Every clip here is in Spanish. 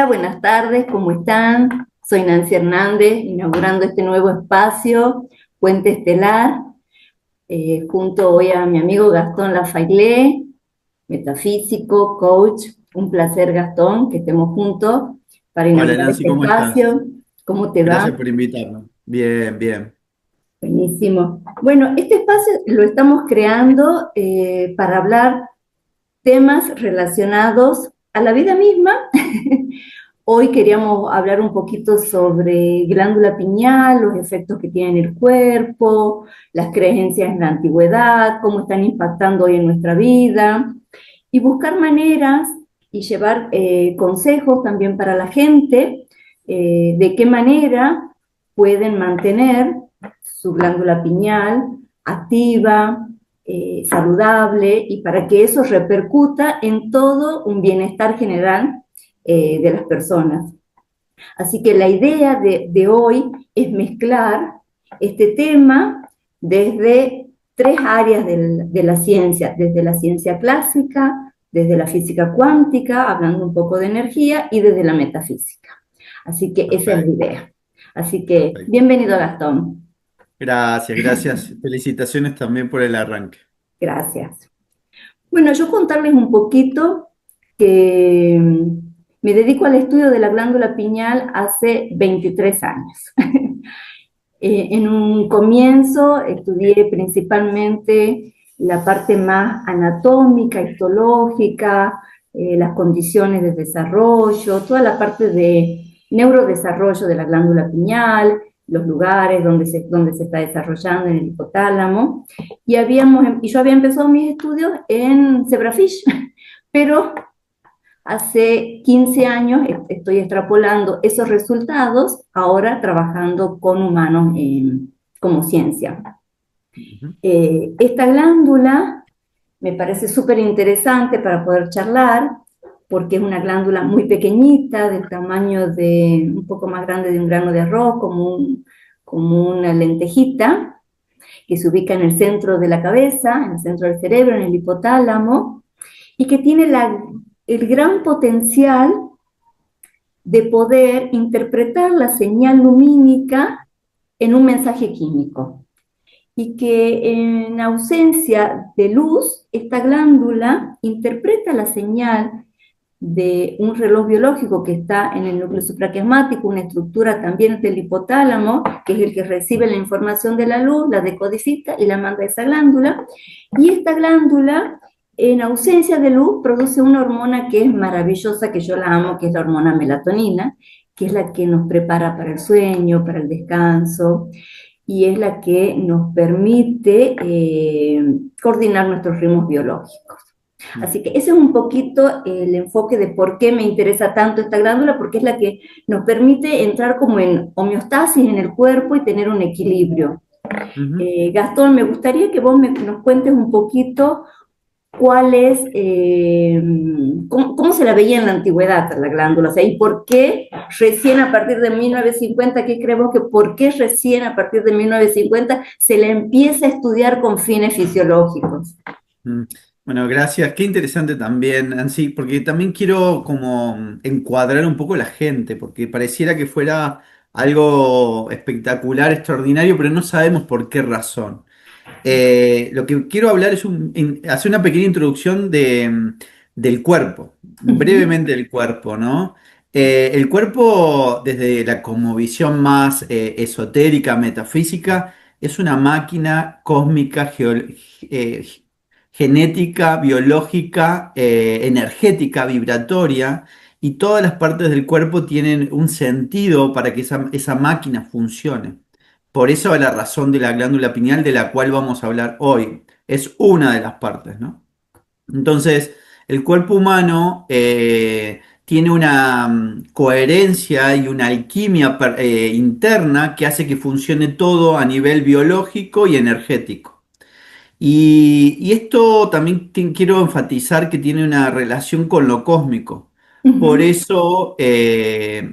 Hola, buenas tardes, ¿cómo están? Soy Nancy Hernández, inaugurando este nuevo espacio, Puente Estelar, junto hoy a mi amigo Gastón Lafayette, metafísico, coach. Un placer, Gastón, que estemos juntos para Hola inaugurar Nancy, este ¿cómo estás? espacio. ¿Cómo te va? Gracias por invitarme. Bien, bien. Buenísimo. Bueno, este espacio lo estamos creando para hablar temas relacionados a la vida misma. Hoy queríamos hablar un poquito sobre glándula pineal, los efectos que tiene en el cuerpo, las creencias en la antigüedad, cómo están impactando hoy en nuestra vida, y buscar maneras y llevar consejos también para la gente de qué manera pueden mantener su glándula pineal activa, saludable, y para que eso repercuta en todo un bienestar general de las personas. Así que la idea de hoy es mezclar este tema desde tres áreas de la ciencia, desde la ciencia clásica, desde la física cuántica, hablando un poco de energía, y desde la metafísica. Así que esa es la Perfecto, idea. Así que perfecto. bienvenido, Gastón. Gracias, gracias. Felicitaciones también por el arranque. Gracias. Bueno, yo contarles un poquito que me dedico al estudio de la glándula pineal hace 23 años. En un comienzo estudié principalmente la parte más anatómica, histológica, las condiciones de desarrollo, toda la parte de neurodesarrollo de la glándula pineal, los lugares donde se está desarrollando en el hipotálamo. Y yo había empezado mis estudios en zebrafish, pero hace 15 años estoy extrapolando esos resultados, ahora trabajando con humanos como ciencia. Ujú. Esta glándula me parece súper interesante para poder charlar, porque es una glándula muy pequeñita, del tamaño de un poco más grande de un grano de arroz, como una lentejita, que se ubica en el centro de la cabeza, en el centro del cerebro, en el hipotálamo, y que tiene el gran potencial de poder interpretar la señal lumínica en un mensaje químico. Y que en ausencia de luz, esta glándula interpreta la señal de un reloj biológico que está en el núcleo supraquiasmático, una estructura también del hipotálamo, que es el que recibe la información de la luz, la decodifica y la manda a esa glándula. Y esta glándula, en ausencia de luz, produce una hormona que es maravillosa, que yo la amo, que es la hormona melatonina, que es la que nos prepara para el sueño, para el descanso, y es la que nos permite coordinar nuestros ritmos biológicos. Así que ese es un poquito el enfoque de por qué me interesa tanto esta glándula, porque es la que nos permite entrar como en homeostasis en el cuerpo y tener un equilibrio. Ujú. Gastón, me gustaría que vos nos cuentes un poquito cuál es, cómo se la veía en la antigüedad la glándula, o sea, y por qué recién a partir de 1950, ¿qué creemos que por qué recién a partir de 1950 se la empieza a estudiar con fines fisiológicos? Mm. Bueno, gracias. Qué interesante también, Nancy, porque también quiero como encuadrar un poco la gente, porque pareciera que fuera algo espectacular, extraordinario, pero no sabemos por qué razón. Lo que quiero hablar es hacer una pequeña introducción del cuerpo, Uh -huh. brevemente del cuerpo, ¿no? El cuerpo, desde la cosmovisión más esotérica, metafísica, es una máquina cósmica, eh, genética, biológica, energética, vibratoria, y todas las partes del cuerpo tienen un sentido para que esa máquina funcione. Por eso la razón de la glándula pineal de la cual vamos a hablar hoy. Es una de las partes, ¿no? Entonces, el cuerpo humano tiene una coherencia y una alquimia interna que hace que funcione todo a nivel biológico y energético. Y esto también quiero enfatizar que tiene una relación con lo cósmico. Uh Por -huh. eso,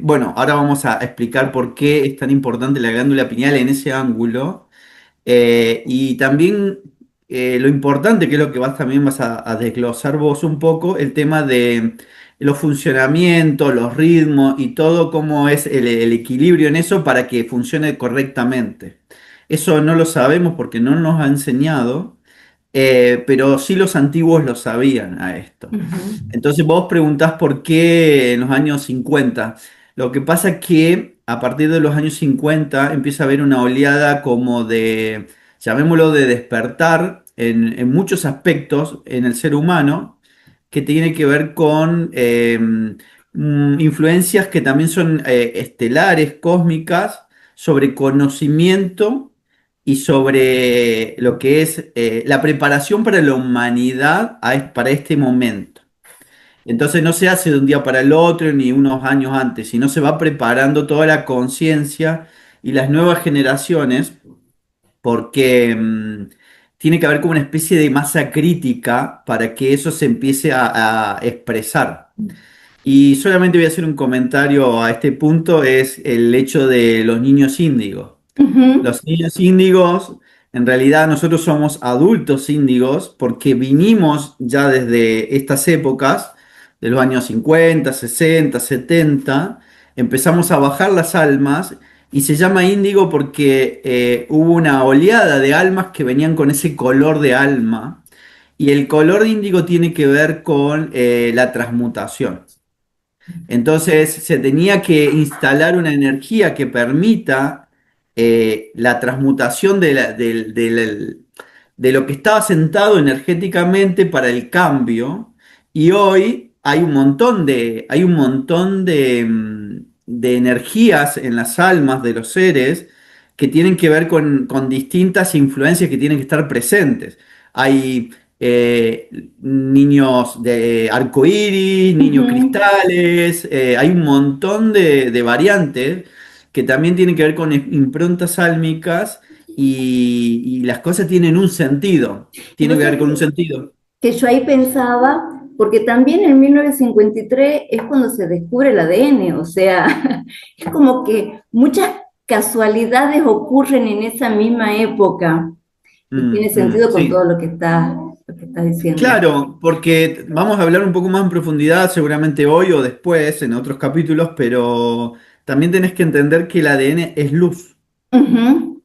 bueno, ahora vamos a explicar por qué es tan importante la glándula pineal en ese ángulo. Y también lo importante, que es lo que también vas a desglosar vos un poco, el tema de los funcionamientos, los ritmos y todo cómo es el equilibrio en eso para que funcione correctamente. Eso no lo sabemos porque no nos ha enseñado, pero sí los antiguos lo sabían a esto. Ujú, Entonces vos preguntás por qué en los años 50. Lo que pasa es que a partir de los años 50 empieza a haber una oleada como de, llamémoslo, de despertar en muchos aspectos en el ser humano que tiene que ver con influencias que también son estelares, cósmicas, sobre conocimiento y sobre lo que es la preparación para la humanidad para este momento. Entonces no se hace de un día para el otro ni unos años antes, sino se va preparando toda la conciencia y las nuevas generaciones, porque tiene que haber como una especie de masa crítica para que eso se empiece a expresar. Y solamente voy a hacer un comentario a este punto, es el hecho de los niños índigos. ujú. Los niños índigos, en realidad nosotros somos adultos índigos porque vinimos ya desde estas épocas, de los años 50, 60, 70, empezamos a bajar las almas y se llama índigo porque hubo una oleada de almas que venían con ese color de alma y el color de índigo tiene que ver con la transmutación. Entonces se tenía que instalar una energía que permita la transmutación de lo que estaba sentado energéticamente para el cambio. Y hoy hay un montón de energías en las almas de los seres que tienen que ver con distintas influencias que tienen que estar presentes. Hay eh, niños de arcoíris, niños Ujú. cristales, hay un montón de variantes que también tienen que ver con improntas álmicas y las cosas tienen un sentido, Y tienen vos que ver sabés con un sentido. que yo ahí pensaba, porque también en 1953 es cuando se descubre el ADN, o sea, es como que muchas casualidades ocurren en esa misma época y tiene sentido con todo Sí. lo que estás diciendo. Claro, porque vamos a hablar un poco más en profundidad, seguramente hoy o después, en otros capítulos, pero también tenés que entender que el ADN es luz. Ujú.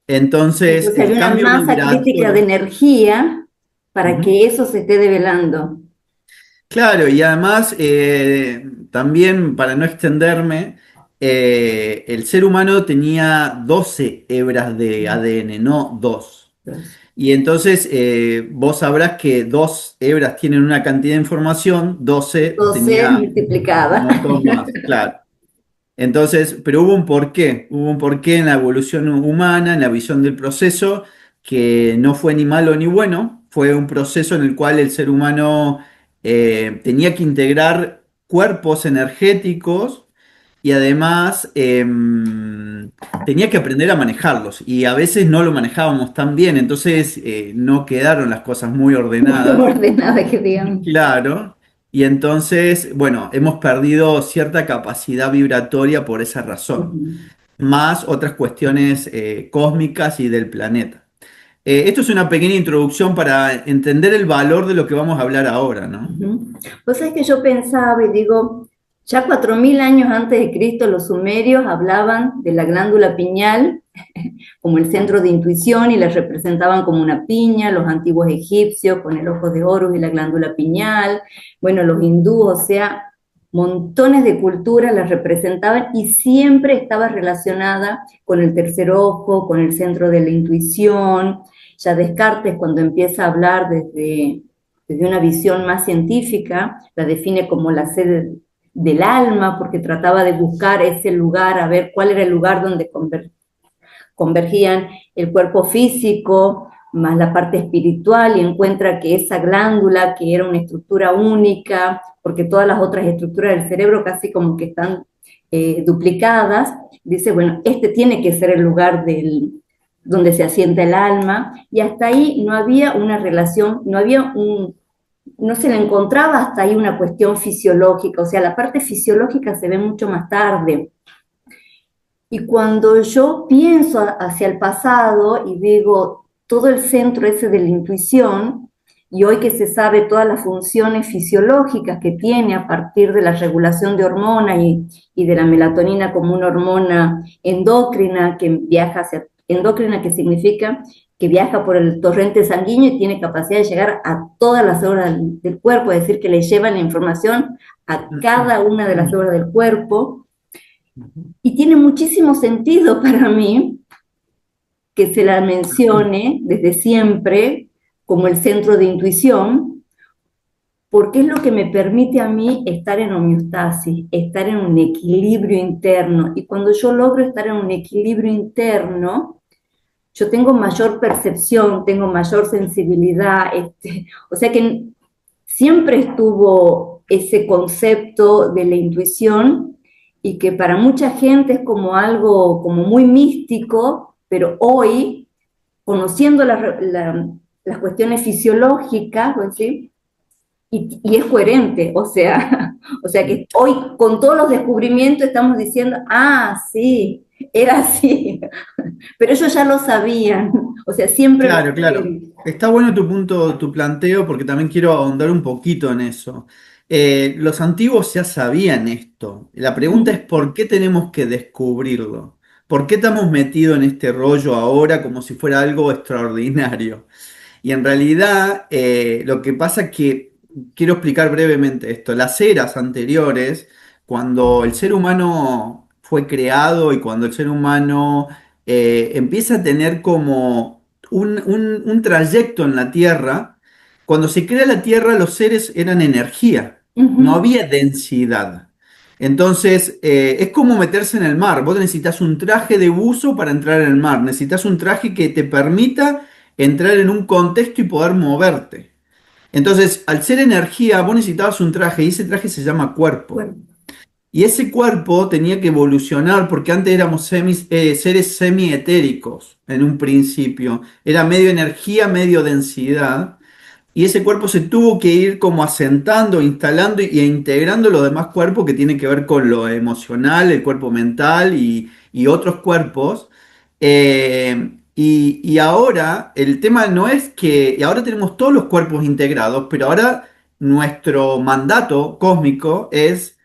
Entonces, Entonces hay el una cambio masa crítica de vibratorio. energía para Ujú. que eso se esté develando. Claro, y además, también para no extenderme, el ser humano tenía 12 hebras de ADN, no dos. Entonces, Y entonces vos sabrás que dos hebras tienen una cantidad de información, 12 12 tenía un multiplicada. montón más, claro. Entonces, pero hubo un porqué en la evolución humana, en la visión del proceso, que no fue ni malo ni bueno, fue un proceso en el cual el ser humano tenía que integrar cuerpos energéticos y además tenía que aprender a manejarlos y a veces no lo manejábamos tan bien, entonces no quedaron las cosas muy Muy ordenadas. ordenada que digamos. Claro, y entonces, bueno, hemos perdido cierta capacidad vibratoria por esa razón, Ujú. más otras cuestiones cósmicas y del planeta. Esto es una pequeña introducción para entender el valor de lo que vamos a hablar ahora, ¿no? Ujú. Pues es que yo pensaba y digo, ya 4000 años antes de Cristo los sumerios hablaban de la glándula pineal como el centro de intuición y la representaban como una piña, los antiguos egipcios con el ojo de Horus y la glándula pineal, bueno, los hindúes, o sea, montones de culturas la representaban y siempre estaba relacionada con el tercer ojo, con el centro de la intuición. Ya Descartes, cuando empieza a hablar desde una visión más científica, la define como la sede del alma, porque trataba de buscar ese lugar, a ver cuál era el lugar donde convergían el cuerpo físico más la parte espiritual y encuentra que esa glándula, que era una estructura única, porque todas las otras estructuras del cerebro casi como que están duplicadas, dice, bueno, este tiene que ser el lugar donde se asienta el alma, y hasta ahí no había una relación, no se le encontraba hasta ahí una cuestión fisiológica, o sea, la parte fisiológica se ve mucho más tarde. Y cuando yo pienso hacia el pasado y digo todo el centro ese de la intuición, y hoy que se sabe todas las funciones fisiológicas que tiene a partir de la regulación de hormonas y de la melatonina como una hormona endocrina que viaja hacia, endocrina que significa que viaja por el torrente sanguíneo y tiene capacidad de llegar a todas las células del cuerpo, es decir, que le llevan la información a cada una de las células del cuerpo. Y tiene muchísimo sentido para mí que se la mencione desde siempre como el centro de intuición, porque es lo que me permite a mí estar en homeostasis, estar en un equilibrio interno. Y cuando yo logro estar en un equilibrio interno, yo tengo mayor percepción, tengo mayor sensibilidad, o sea que siempre estuvo ese concepto de la intuición y que para mucha gente es como algo como muy místico, pero hoy, conociendo las cuestiones fisiológicas, ¿sí? Y es coherente, o sea, o sea que hoy con todos los descubrimientos estamos diciendo, ah, sí, era así, pero ellos ya lo sabían, o sea, siempre lo Claro, claro. sabían. Está bueno tu punto, tu planteo, porque también quiero ahondar un poquito en eso. Los antiguos ya sabían esto. La pregunta es ¿por qué tenemos que descubrirlo? ¿Por qué estamos metidos en este rollo ahora como si fuera algo extraordinario? Y en realidad lo que pasa es que, quiero explicar brevemente esto, las eras anteriores, cuando el ser humano fue creado y cuando el ser humano empieza a tener como un trayecto en la Tierra, cuando se crea la Tierra los seres eran energía, no Ujú, había densidad. Entonces, es como meterse en el mar. Vos necesitas un traje de buzo para entrar en el mar. Necesitas un traje que te permita entrar en un contexto y poder moverte. Entonces, al ser energía, vos necesitabas un traje y ese traje se llama cuerpo. bueno, Y ese cuerpo tenía que evolucionar porque antes éramos seres semietéricos en un principio. Era medio energía, medio densidad. Y ese cuerpo se tuvo que ir como asentando, instalando e integrando los demás cuerpos que tienen que ver con lo emocional, el cuerpo mental y otros cuerpos. Y ahora el tema no es que, y ahora tenemos todos los cuerpos integrados, pero ahora nuestro mandato cósmico es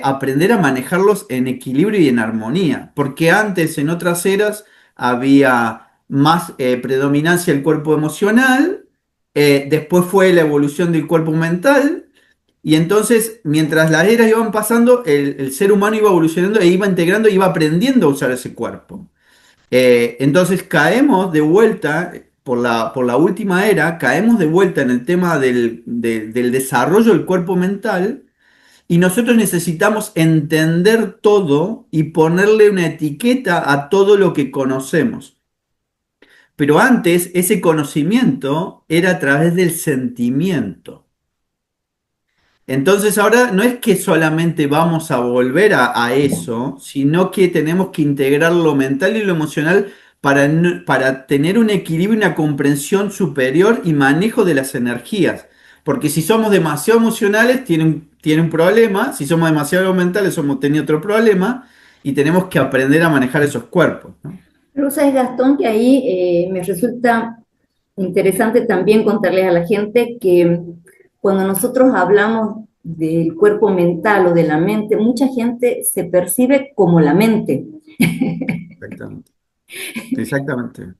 aprender a manejarlos en equilibrio y en armonía, porque antes en otras eras había más predominancia del cuerpo emocional, después fue la evolución del cuerpo mental, y entonces mientras las eras iban pasando, el ser humano iba evolucionando e iba integrando, e iba aprendiendo a usar ese cuerpo. Entonces caemos de vuelta, por la última era, caemos de vuelta en el tema del desarrollo del cuerpo mental y nosotros necesitamos entender todo y ponerle una etiqueta a todo lo que conocemos. Pero antes ese conocimiento era a través del sentimiento. Entonces ahora no es que solamente vamos a volver a eso, sino que tenemos que integrar lo mental y lo emocional para tener un equilibrio y una comprensión superior y manejo de las energías. Porque si somos demasiado emocionales, tiene un problema, si somos demasiado mentales, somos tenido otro problema, y tenemos que aprender a manejar esos cuerpos, ¿no? pero sabes, Gastón, que ahí me resulta interesante también contarles a la gente que cuando nosotros hablamos del cuerpo mental o de la mente, mucha gente se percibe como la mente. Exactamente. Exactamente.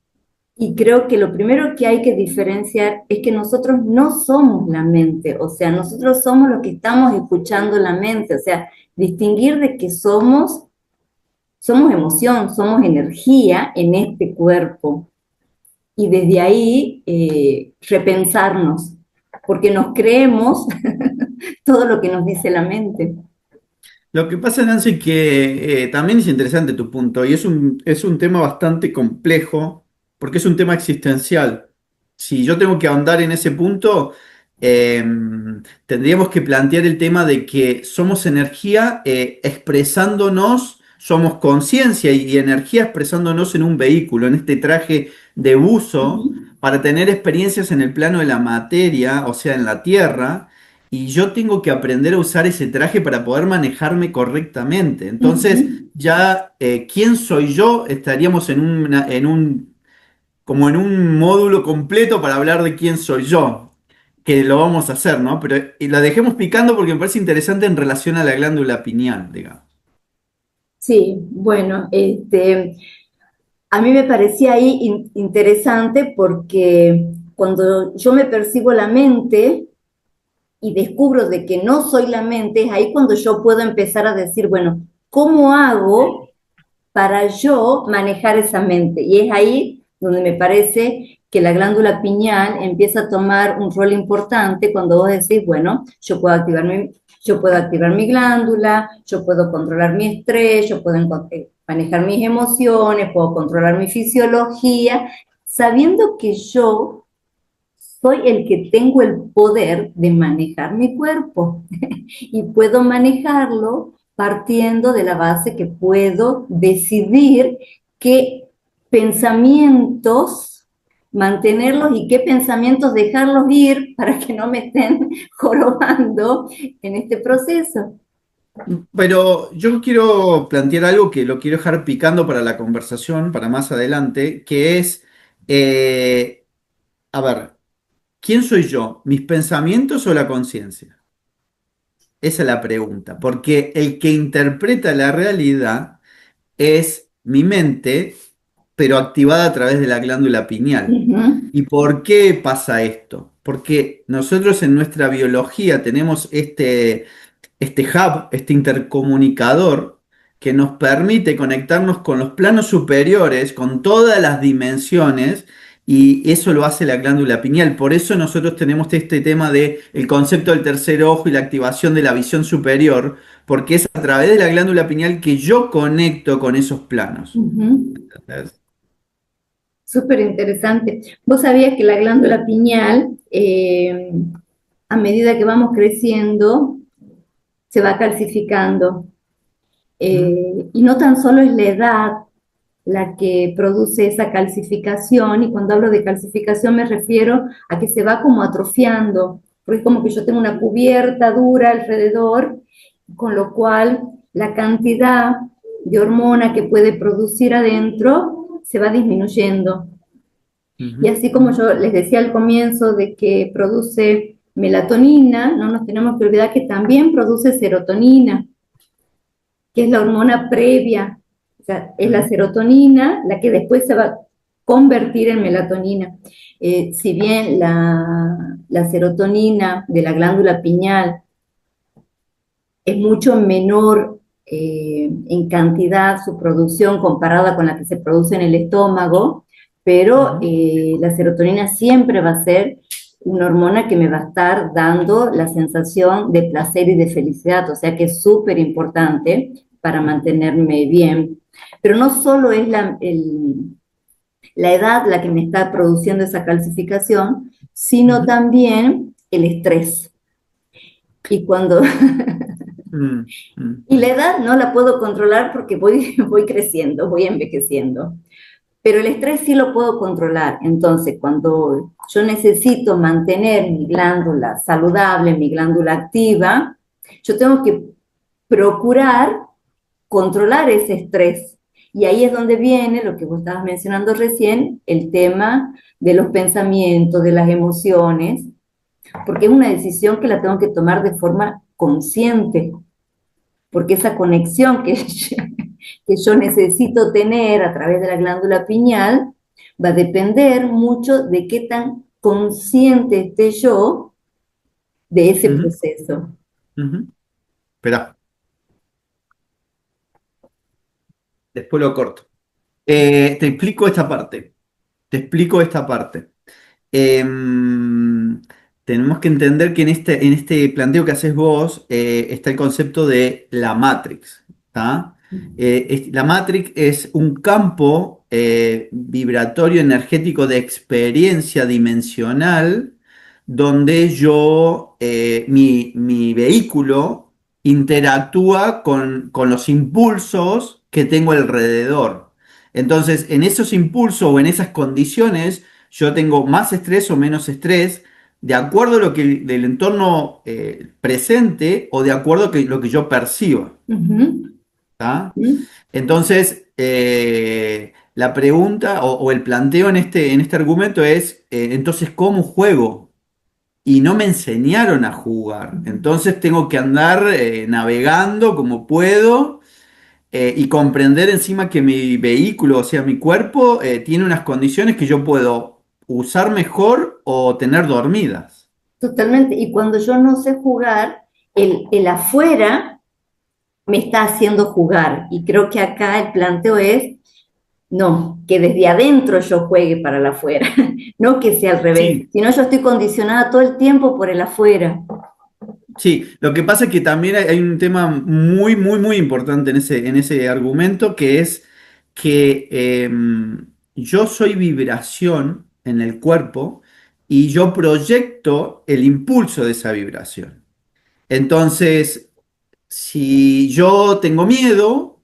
Y creo que lo primero que hay que diferenciar es que nosotros no somos la mente, o sea, nosotros somos los que estamos escuchando la mente, o sea, distinguir de que somos emoción, somos energía en este cuerpo. Y desde ahí repensarnos, porque nos creemos todo lo que nos dice la mente. Lo que pasa, Nancy, que también es interesante tu punto y es un tema bastante complejo porque es un tema existencial. Si yo tengo que ahondar en ese punto, eh, tendríamos que plantear el tema de que somos energía expresándonos, somos conciencia y energía expresándonos en un vehículo, en este traje de buzo, Ujú, para tener experiencias en el plano de la materia, o sea, en la tierra y yo tengo que aprender a usar ese traje para poder manejarme correctamente. Entonces, ujú. ya, ¿quién soy yo? Estaríamos como en un módulo completo para hablar de quién soy yo. que lo vamos a hacer, ¿no? Pero y la dejemos picando porque me parece interesante en relación a la glándula pineal, digamos. Sí, bueno, a mí me parecía ahí interesante porque cuando yo me percibo la mente y descubro de que no soy la mente, es ahí cuando yo puedo empezar a decir, bueno, ¿cómo hago para yo manejar esa mente? Y es ahí donde me parece que la glándula pineal empieza a tomar un rol importante cuando vos decís, bueno, yo puedo activar mi glándula, yo puedo controlar mi estrés, yo puedo manejar mis emociones, puedo controlar mi fisiología, sabiendo que yo soy el que tengo el poder de manejar mi cuerpo y puedo manejarlo partiendo de la base que puedo decidir qué pensamientos mantenerlos y qué pensamientos dejarlos ir para que no me estén jorobando en este proceso. Pero yo quiero plantear algo que lo quiero dejar picando para la conversación, para más adelante, que es, eh, a ver, ¿quién soy yo? ¿Mis pensamientos o la conciencia? Esa es la pregunta, porque el que interpreta la realidad es mi mente, pero activada a través de la glándula pineal. Uh -huh, ¿Y por qué pasa esto? Porque nosotros en nuestra biología tenemos este hub, este intercomunicador que nos permite conectarnos con los planos superiores, con todas las dimensiones, y eso lo hace la glándula pineal. Por eso nosotros tenemos este tema de el concepto del tercer ojo y la activación de la visión superior, porque es a través de la glándula pineal que yo conecto con esos planos. uh -huh. ¿Entendés? Súper interesante. ¿Vos sabías que la glándula pineal, a medida que vamos creciendo, se va calcificando? ¿Mm? Y no tan solo es la edad la que produce esa calcificación, y cuando hablo de calcificación me refiero a que se va como atrofiando, porque es como que yo tengo una cubierta dura alrededor, con lo cual la cantidad de hormona que puede producir adentro se va disminuyendo. Y Ujú, así como yo les decía al comienzo de que produce melatonina, no nos tenemos que olvidar que también produce serotonina, que es la hormona previa. O sea, es la ujú, serotonina la que después se va a convertir en melatonina. Si bien la serotonina de la glándula pineal es mucho menor en cantidad su producción comparada con la que se produce en el estómago, pero ujú, la serotonina siempre va a ser una hormona que me va a estar dando la sensación de placer y de felicidad, o sea que es súper importante para ujú, mantenerme bien. Pero no solo es la edad la que me está produciendo esa calcificación, sino ujú, también el estrés. Y cuando mm, y la edad no la puedo controlar porque voy creciendo, voy envejeciendo. Pero el estrés sí lo puedo controlar. Entonces, cuando yo necesito mantener mi glándula saludable, mi glándula activa, yo tengo que procurar controlar ese estrés. Y ahí es donde viene lo que vos estabas mencionando recién, el tema de los pensamientos, de las emociones, porque es una decisión que la tengo que tomar de forma consciente, porque esa conexión que yo necesito tener a través de la glándula pineal va a depender mucho de qué tan consciente esté yo de ese ujú, proceso. ujú. Esperá, después lo corto. Te explico esta parte. Te explico esta parte. Tenemos que entender que en este planteo que haces vos está el concepto de la Matrix. ¿Tá? La Matrix es un campo vibratorio energético de experiencia dimensional donde mi vehículo interactúa con los impulsos que tengo alrededor. Entonces, en esos impulsos o en esas condiciones, yo tengo más estrés o menos estrés, de acuerdo a lo que del entorno presente o de acuerdo a lo que yo perciba. Uh -huh. ¿Tá? Entonces, la pregunta o el planteo en este argumento es, entonces, ¿cómo juego? y no me enseñaron a jugar. Entonces tengo que andar navegando como puedo y comprender encima que mi vehículo, o sea, mi cuerpo, tiene unas condiciones que yo puedo usar mejor o tener dormidas. Totalmente. Y cuando yo no sé jugar, el afuera me está haciendo jugar. Y creo que acá el planteo es, no, que desde adentro yo juegue para el afuera, no que sea al revés. Sí, Si no, yo estoy condicionada todo el tiempo por el afuera. sí, lo que pasa es que también hay un tema muy, muy, muy importante en ese argumento, que es que yo soy vibración en el cuerpo y yo proyecto el impulso de esa vibración. Entonces, si yo tengo miedo,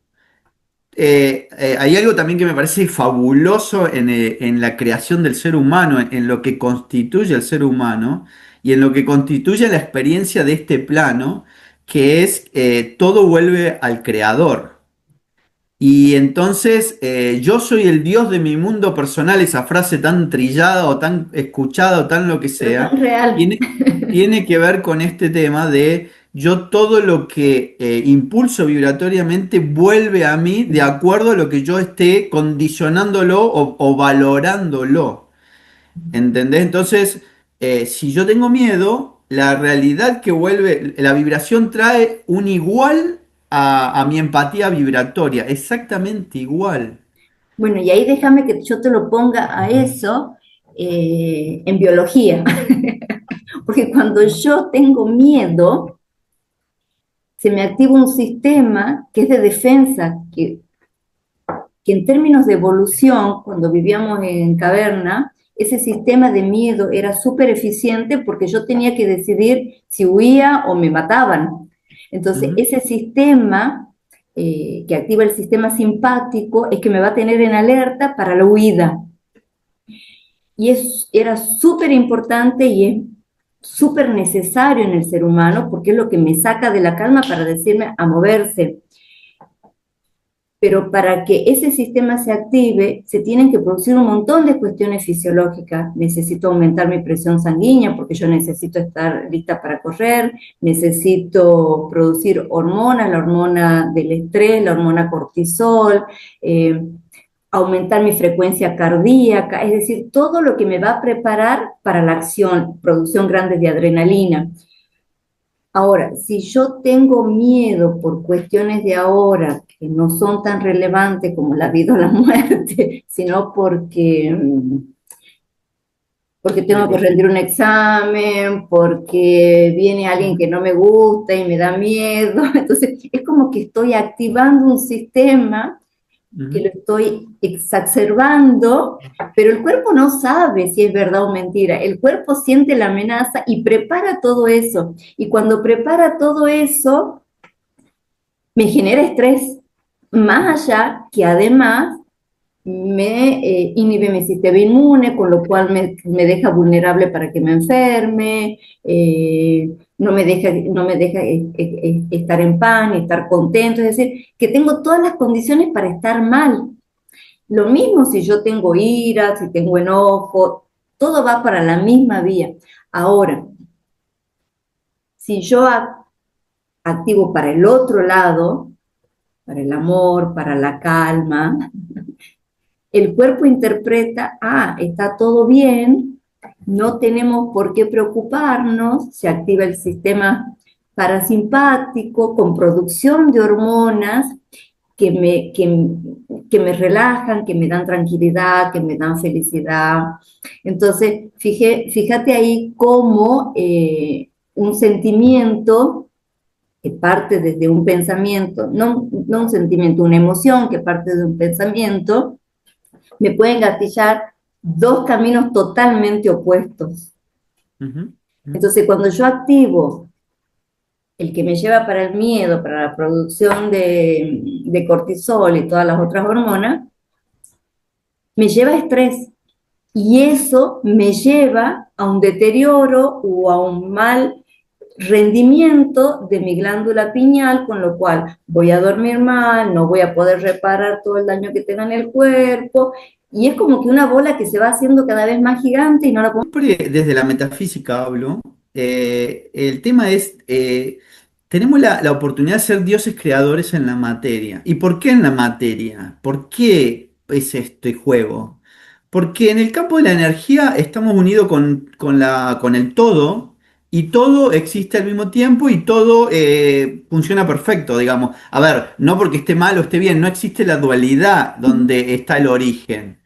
hay algo también que me parece fabuloso en la creación del ser humano, en lo que constituye el ser humano y en lo que constituye la experiencia de este plano, que es todo vuelve al creador. Y entonces yo soy el Dios de mi mundo personal, esa frase tan trillada o tan escuchada o tan lo que Pero sea, tan real. tiene que ver con este tema de yo todo lo que impulso vibratoriamente vuelve a mí de acuerdo a lo que yo esté condicionándolo o valorándolo. ¿Entendés? Entonces, si yo tengo miedo, la realidad que vuelve, la vibración trae un igual a mi empatía vibratoria, exactamente igual. Bueno, y ahí déjame que yo te lo ponga a eso en biología. Porque cuando yo tengo miedo, se me activa un sistema que es de defensa, que en términos de evolución, cuando vivíamos en caverna, ese sistema de miedo era súper eficiente porque yo tenía que decidir si huía o me mataban. Entonces, Ujú. ese sistema que activa el sistema simpático es que me va a tener en alerta para la huida. Y era súper importante y es súper necesario en el ser humano porque es lo que me saca de la calma para decirme a moverse. Pero para que ese sistema se active, se tienen que producir un montón de cuestiones fisiológicas. Necesito aumentar mi presión sanguínea porque yo necesito estar lista para correr, necesito producir hormonas, la hormona del estrés, la hormona cortisol, aumentar mi frecuencia cardíaca, es decir, todo lo que me va a preparar para la acción, producción grande de adrenalina. Ahora, si yo tengo miedo por cuestiones de ahora que no son tan relevantes como la vida o la muerte, sino porque Me tengo que rendir imagino. un examen, porque viene alguien que no me gusta y me da miedo, entonces es como que estoy activando un sistema que lo Ujú. estoy exacerbando, pero el cuerpo no sabe si es verdad o mentira. El cuerpo siente la amenaza y prepara todo eso. Y cuando prepara todo eso, me genera estrés. Más allá que además me inhibe mi sistema inmune, con lo cual me deja vulnerable para que me enferme, no me deja estar en paz, estar contento, es decir, que tengo todas las condiciones para estar mal. Lo mismo si yo tengo ira, si tengo enojo, todo va para la misma vía. Ahora, si yo activo para el otro lado, para el amor, para la calma, el cuerpo interpreta, está todo bien, no tenemos por qué preocuparnos, se activa el sistema parasimpático con producción de hormonas que me relajan, que me dan tranquilidad, que me dan felicidad. Entonces, fíjate ahí cómo un sentimiento que parte desde un pensamiento, no un sentimiento, una emoción que parte de un pensamiento, me pueden gatillar dos caminos totalmente opuestos. Ujú. Ujú. Entonces, cuando yo activo el que me lleva para el miedo, para la producción de cortisol y todas las otras hormonas, me lleva a estrés. Y eso me lleva a un deterioro o a un mal rendimiento de mi glándula pineal, con lo cual voy a dormir mal, no voy a poder reparar todo el daño que tenga en el cuerpo Y es como que una bola que se va haciendo cada vez más gigante y no la podemos... Siempre desde la metafísica hablo. El tema es, tenemos la oportunidad de ser dioses creadores en la materia. ¿Y por qué en la materia? ¿Por qué es este juego? Porque en el campo de la energía estamos unidos con el todo y todo existe al mismo tiempo y todo funciona perfecto, digamos. A ver, no porque esté mal o esté bien, no existe la dualidad donde está el origen.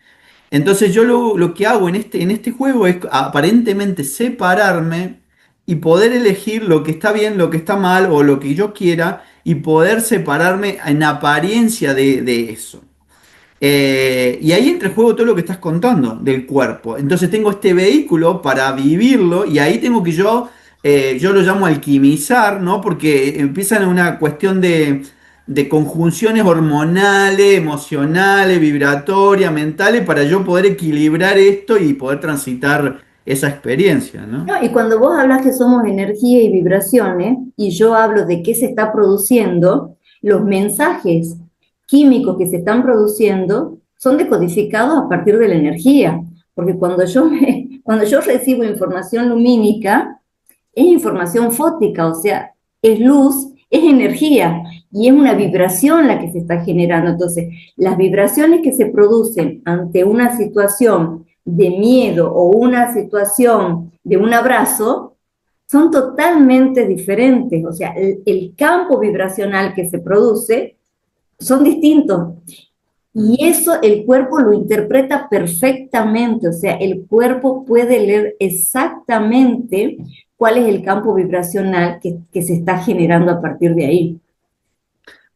Entonces yo lo que hago en este juego es aparentemente separarme y poder elegir lo que está bien, lo que está mal o lo que yo quiera y poder separarme en apariencia de eso. Y ahí entra en juego todo lo que estás contando del cuerpo. Entonces tengo este vehículo para vivirlo y ahí tengo que yo lo llamo alquimizar, ¿no? Porque empiezan una cuestión de conjunciones hormonales, emocionales, vibratorias, mentales, para yo poder equilibrar esto y poder transitar esa experiencia, ¿no? No, y cuando vos hablas que somos energía y vibraciones, y yo hablo de qué se está produciendo, los mensajes químicos que se están produciendo son decodificados a partir de la energía. Porque cuando yo recibo información lumínica, es información fótica, o sea, es luz, es energía y es una vibración la que se está generando. Entonces, las vibraciones que se producen ante una situación de miedo o una situación de un abrazo son totalmente diferentes. O sea, el campo vibracional que se produce son distintos. Y eso el cuerpo lo interpreta perfectamente, o sea, el cuerpo puede leer exactamente cuál es el campo vibracional que se está generando a partir de ahí.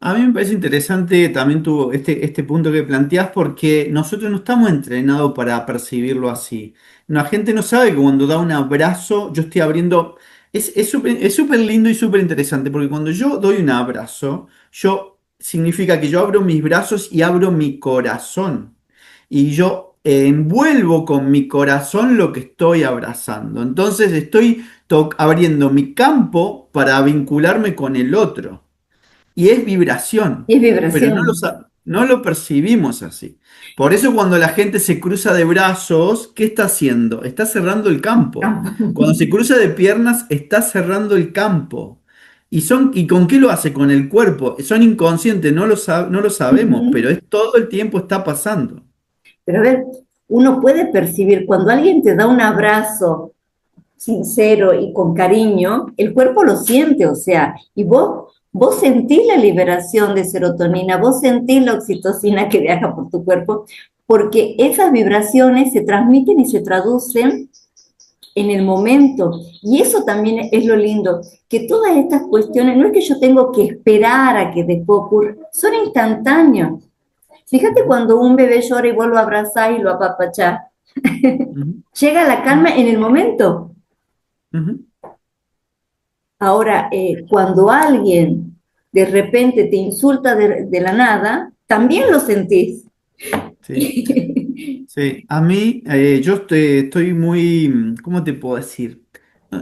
A mí me parece interesante también este punto que planteás porque nosotros no estamos entrenados para percibirlo así. La gente no sabe que cuando da un abrazo, yo estoy abriendo. Es súper lindo y súper interesante porque cuando yo doy un abrazo, significa que yo abro mis brazos y abro mi corazón. Y yo envuelvo con mi corazón lo que estoy abrazando. Entonces estoy abriendo mi campo para vincularme con el otro. Y es vibración, Y es pero vibración. no lo percibimos así. Por eso cuando la gente se cruza de brazos, ¿qué está haciendo? Está cerrando el campo. Cuando se cruza de piernas, está cerrando el campo. ¿Y con qué lo hace? Con el cuerpo. Son inconscientes, no lo sabemos, pero es todo el tiempo está pasando. Pero a ver, uno puede percibir cuando alguien te da un abrazo sincero y con cariño, el cuerpo lo siente, o sea, y vos sentís la liberación de serotonina, vos sentís la oxitocina que viaja por tu cuerpo, porque esas vibraciones se transmiten y se traducen en el momento. Y eso también es lo lindo, que todas estas cuestiones, no es que yo tengo que esperar a que después ocurra, son instantáneos. Fíjate Ujú, cuando un bebé llora y vos lo abrazás y lo apapachás. ujú, Llega la calma en el momento. ujú. Ahora, cuando alguien de repente te insulta de la nada, también lo sentís. Sí. Sí, a mí yo estoy muy, ¿cómo te puedo decir?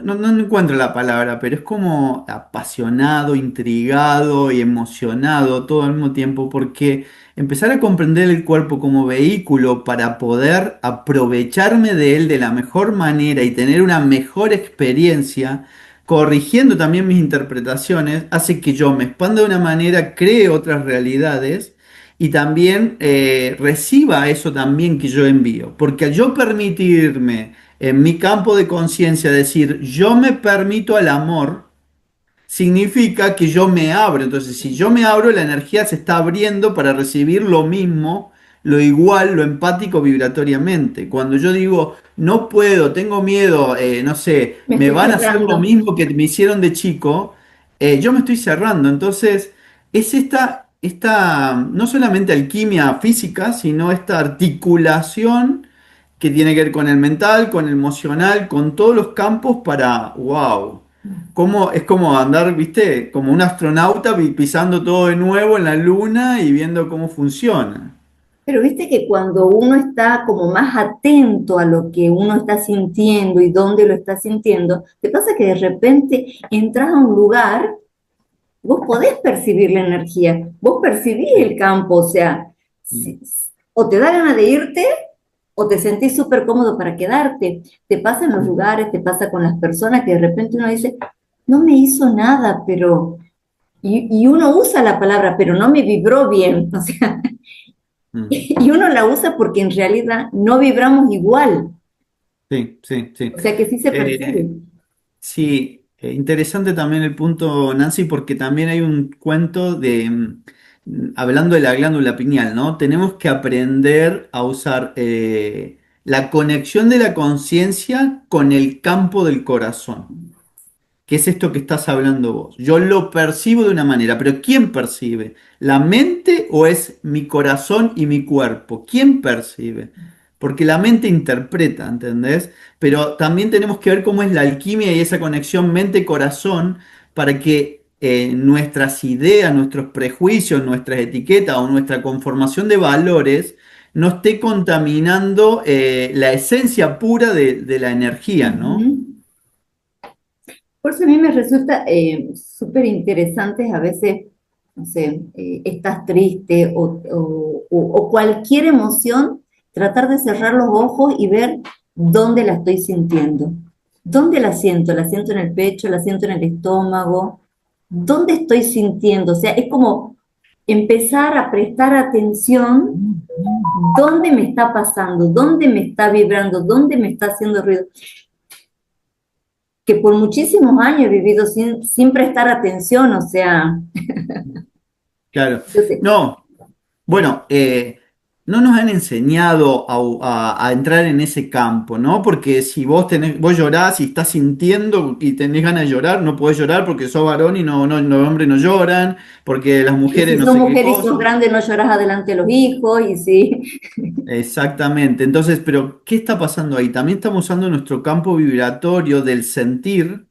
No encuentro la palabra, pero es como apasionado, intrigado y emocionado todo al mismo tiempo, porque empezar a comprender el cuerpo como vehículo para poder aprovecharme de él de la mejor manera y tener una mejor experiencia, corrigiendo también mis interpretaciones, hace que yo me expanda de una manera, cree otras realidades y también reciba eso también que yo envío. Porque al yo permitirme en mi campo de conciencia decir, yo me permito al amor, significa que yo me abro. Entonces, si yo me abro, la energía se está abriendo para recibir lo mismo, lo igual, lo empático vibratoriamente. Cuando yo digo, no puedo, tengo miedo, no sé, Me me estoy van a hacer lo cerrando. mismo que me hicieron de chico, yo me estoy cerrando. Entonces, es no solamente alquimia física, sino esta articulación que tiene que ver con el mental, con el emocional, con todos los campos para, wow. Es como andar, viste, como un astronauta pisando todo de nuevo en la luna y viendo cómo funciona. Pero viste que cuando uno está como más atento a lo que uno está sintiendo y dónde lo está sintiendo, te pasa que de repente entras a un lugar, vos podés percibir la energía, vos percibís el campo, o sea, Mm. o te da ganas de irte o te sentís súper cómodo para quedarte. Te pasa en los lugares, te pasa con las personas que de repente uno dice, no me hizo nada, pero... Y uno usa la palabra, pero no me vibró bien. O sea, Mm. y uno la usa porque en realidad no vibramos igual. Sí, sí, sí. O sea que sí se percibe. Eh, sí, interesante también el punto, Nancy, porque también hay un cuento de, hablando de la glándula pineal, ¿no? Tenemos que aprender a usar la conexión de la conciencia con el campo del corazón. ¿Qué es esto que estás hablando vos? Yo lo percibo de una manera, pero ¿quién percibe? ¿La mente o es mi corazón y mi cuerpo? ¿Quién percibe? Porque la mente interpreta, ¿entendés? Pero también tenemos que ver cómo es la alquimia y esa conexión mente-corazón para que nuestras ideas, nuestros prejuicios, nuestras etiquetas o nuestra conformación de valores no esté contaminando la esencia pura de la energía, ¿no? Ujú. Por eso a mí me resulta súper interesante a veces, no sé, estás triste o cualquier emoción, tratar de cerrar los ojos y ver dónde la estoy sintiendo. ¿Dónde la siento? ¿La siento en el pecho? ¿La siento en el estómago? ¿Dónde estoy sintiendo? O sea, es como empezar a prestar atención dónde me está pasando, dónde me está vibrando, dónde me está haciendo ruido, que por muchísimos años he vivido sin prestar atención, o sea, Claro. yo sé, No. Bueno, no nos han enseñado a entrar en ese campo, ¿no? Porque si vos llorás y estás sintiendo y tenés ganas de llorar, no podés llorar porque sos varón y los hombres no lloran, porque las y mujeres si no sos sé qué mujer y sos cosa. grande no lloras adelante de los hijos, y si, Exactamente. Entonces, pero ¿qué está pasando ahí? También estamos usando nuestro campo vibratorio del sentir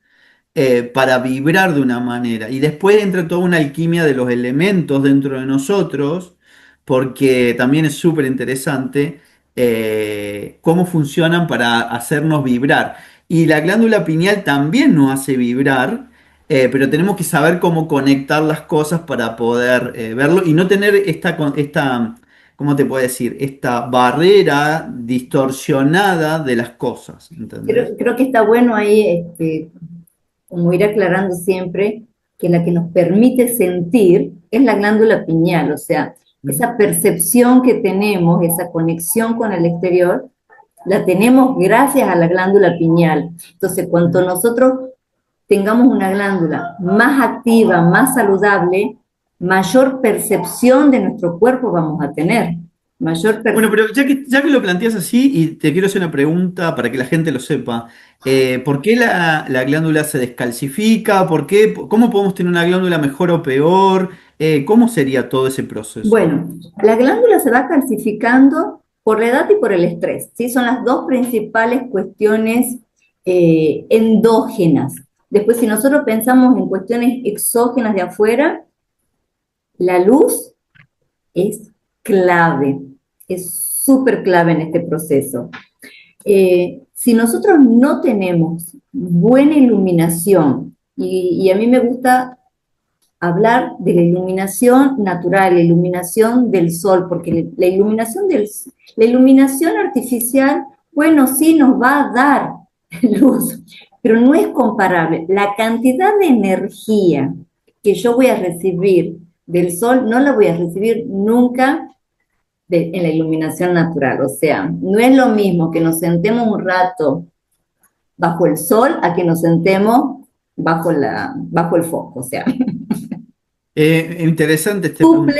para vibrar de una manera. Y después entra toda una alquimia de los elementos dentro de nosotros, porque también es súper interesante cómo funcionan para hacernos vibrar. Y la glándula pineal también nos hace vibrar, pero tenemos que saber cómo conectar las cosas para poder verlo y no tener esta, ¿cómo te puedo decir? Esta barrera distorsionada de las cosas, ¿entendés? creo que está bueno ahí, como ir aclarando siempre, que la que nos permite sentir es la glándula pineal, o sea, esa percepción que tenemos, esa conexión con el exterior, la tenemos gracias a la glándula pineal. Entonces, cuanto nosotros tengamos una glándula más activa, más saludable, mayor percepción de nuestro cuerpo vamos a tener. Mayor Bueno, percepción. pero ya que lo planteas así, y te quiero hacer una pregunta para que la gente lo sepa, ¿por qué la glándula se descalcifica? ¿Cómo podemos tener una glándula mejor o peor? ¿Cómo sería todo ese proceso? Bueno, la glándula se va calcificando por la edad y por el estrés, ¿sí? Son las dos principales cuestiones endógenas. Después, si nosotros pensamos en cuestiones exógenas de afuera, la luz es clave, es súper clave en este proceso. Si nosotros no tenemos buena iluminación, y a mí me gusta hablar de la iluminación natural, la iluminación del sol, porque la iluminación artificial, bueno, sí nos va a dar luz, pero no es comparable. La cantidad de energía que yo voy a recibir del sol no la voy a recibir nunca en la iluminación natural. O sea, no es lo mismo que nos sentemos un rato bajo el sol a que nos sentemos bajo el foco. O sea, Interesante este punto.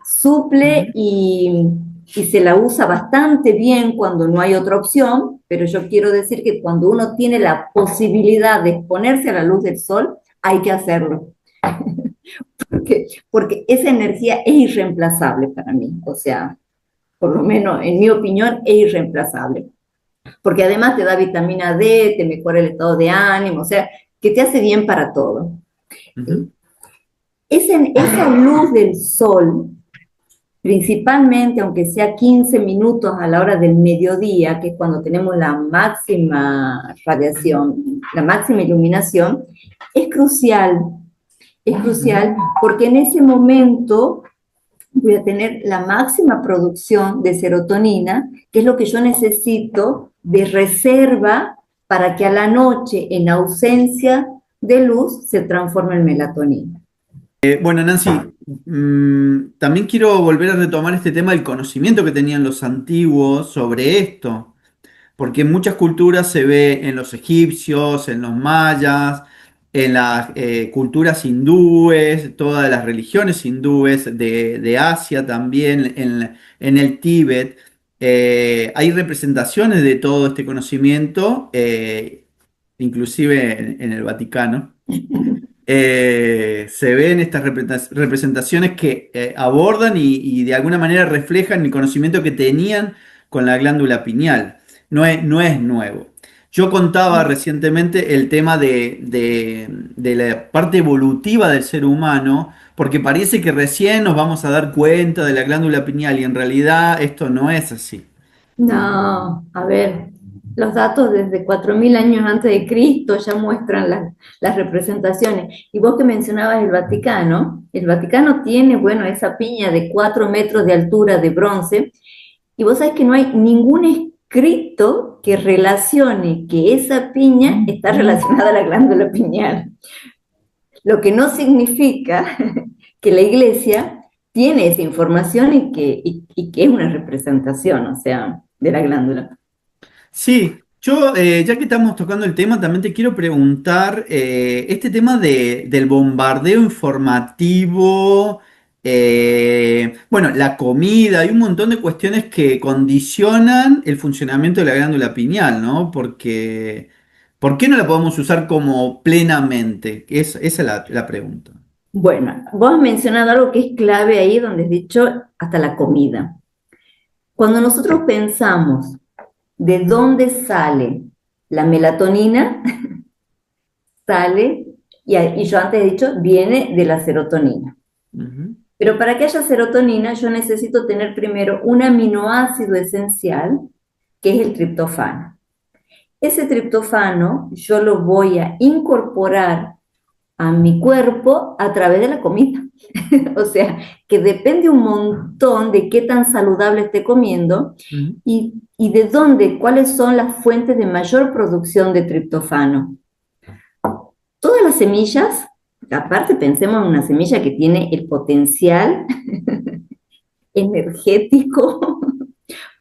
suple Ujú. y se la usa bastante bien cuando no hay otra opción, pero yo quiero decir que cuando uno tiene la posibilidad de exponerse a la luz del sol, hay que hacerlo, porque esa energía es irreemplazable para mí, o sea, por lo menos en mi opinión, es irreemplazable, porque además te da vitamina D, te mejora el estado de ánimo, o sea, que te hace bien para todo. Ujú. Esa luz del sol, principalmente, aunque sea 15 minutos a la hora del mediodía, que es cuando tenemos la máxima radiación, la máxima iluminación, es crucial, es Ujú. crucial porque en ese momento voy a tener la máxima producción de serotonina, que es lo que yo necesito de reserva para que a la noche, en ausencia de luz, se transforme en melatonina. Bueno, Nancy, también quiero volver a retomar este tema del conocimiento que tenían los antiguos sobre esto, porque en muchas culturas se ve en los egipcios, en los mayas, en las culturas hindúes, todas las religiones hindúes de Asia también, en el Tíbet, hay representaciones de todo este conocimiento, inclusive en el Vaticano. Se ven estas representaciones que abordan y de alguna manera reflejan el conocimiento que tenían con la glándula pineal. No es nuevo. Yo contaba recientemente el tema de la parte evolutiva del ser humano, porque parece que recién nos vamos a dar cuenta de la glándula pineal y en realidad esto no es así. No, a ver, los datos desde 4.000 años antes de Cristo ya muestran las representaciones. Y vos que mencionabas el Vaticano tiene, bueno, esa piña de 4 metros de altura de bronce, y vos sabés que no hay ningún escrito que relacione que esa piña está relacionada a la glándula pineal. Lo que no significa que la iglesia tiene esa información y que es una representación, o sea, de la glándula. Sí, yo ya que estamos tocando el tema, también te quiero preguntar este tema del bombardeo informativo, bueno, la comida, hay un montón de cuestiones que condicionan el funcionamiento de la glándula pineal, ¿no? Porque, ¿por qué no la podemos usar como plenamente? Esa es la pregunta. Bueno, vos has mencionado algo que es clave ahí, donde has dicho hasta la comida. Cuando nosotros pensamos de dónde sale la melatonina, sale, y yo antes he dicho, viene de la serotonina. Ujú, Pero para que haya serotonina, yo necesito tener primero un aminoácido esencial, que es el triptofano. Ese triptofano yo lo voy a incorporar a mi cuerpo a través de la comida. O sea, que depende un montón de qué tan saludable esté comiendo ujú. y de dónde, cuáles son las fuentes de mayor producción de triptofano. Todas las semillas, aparte pensemos en una semilla que tiene el potencial energético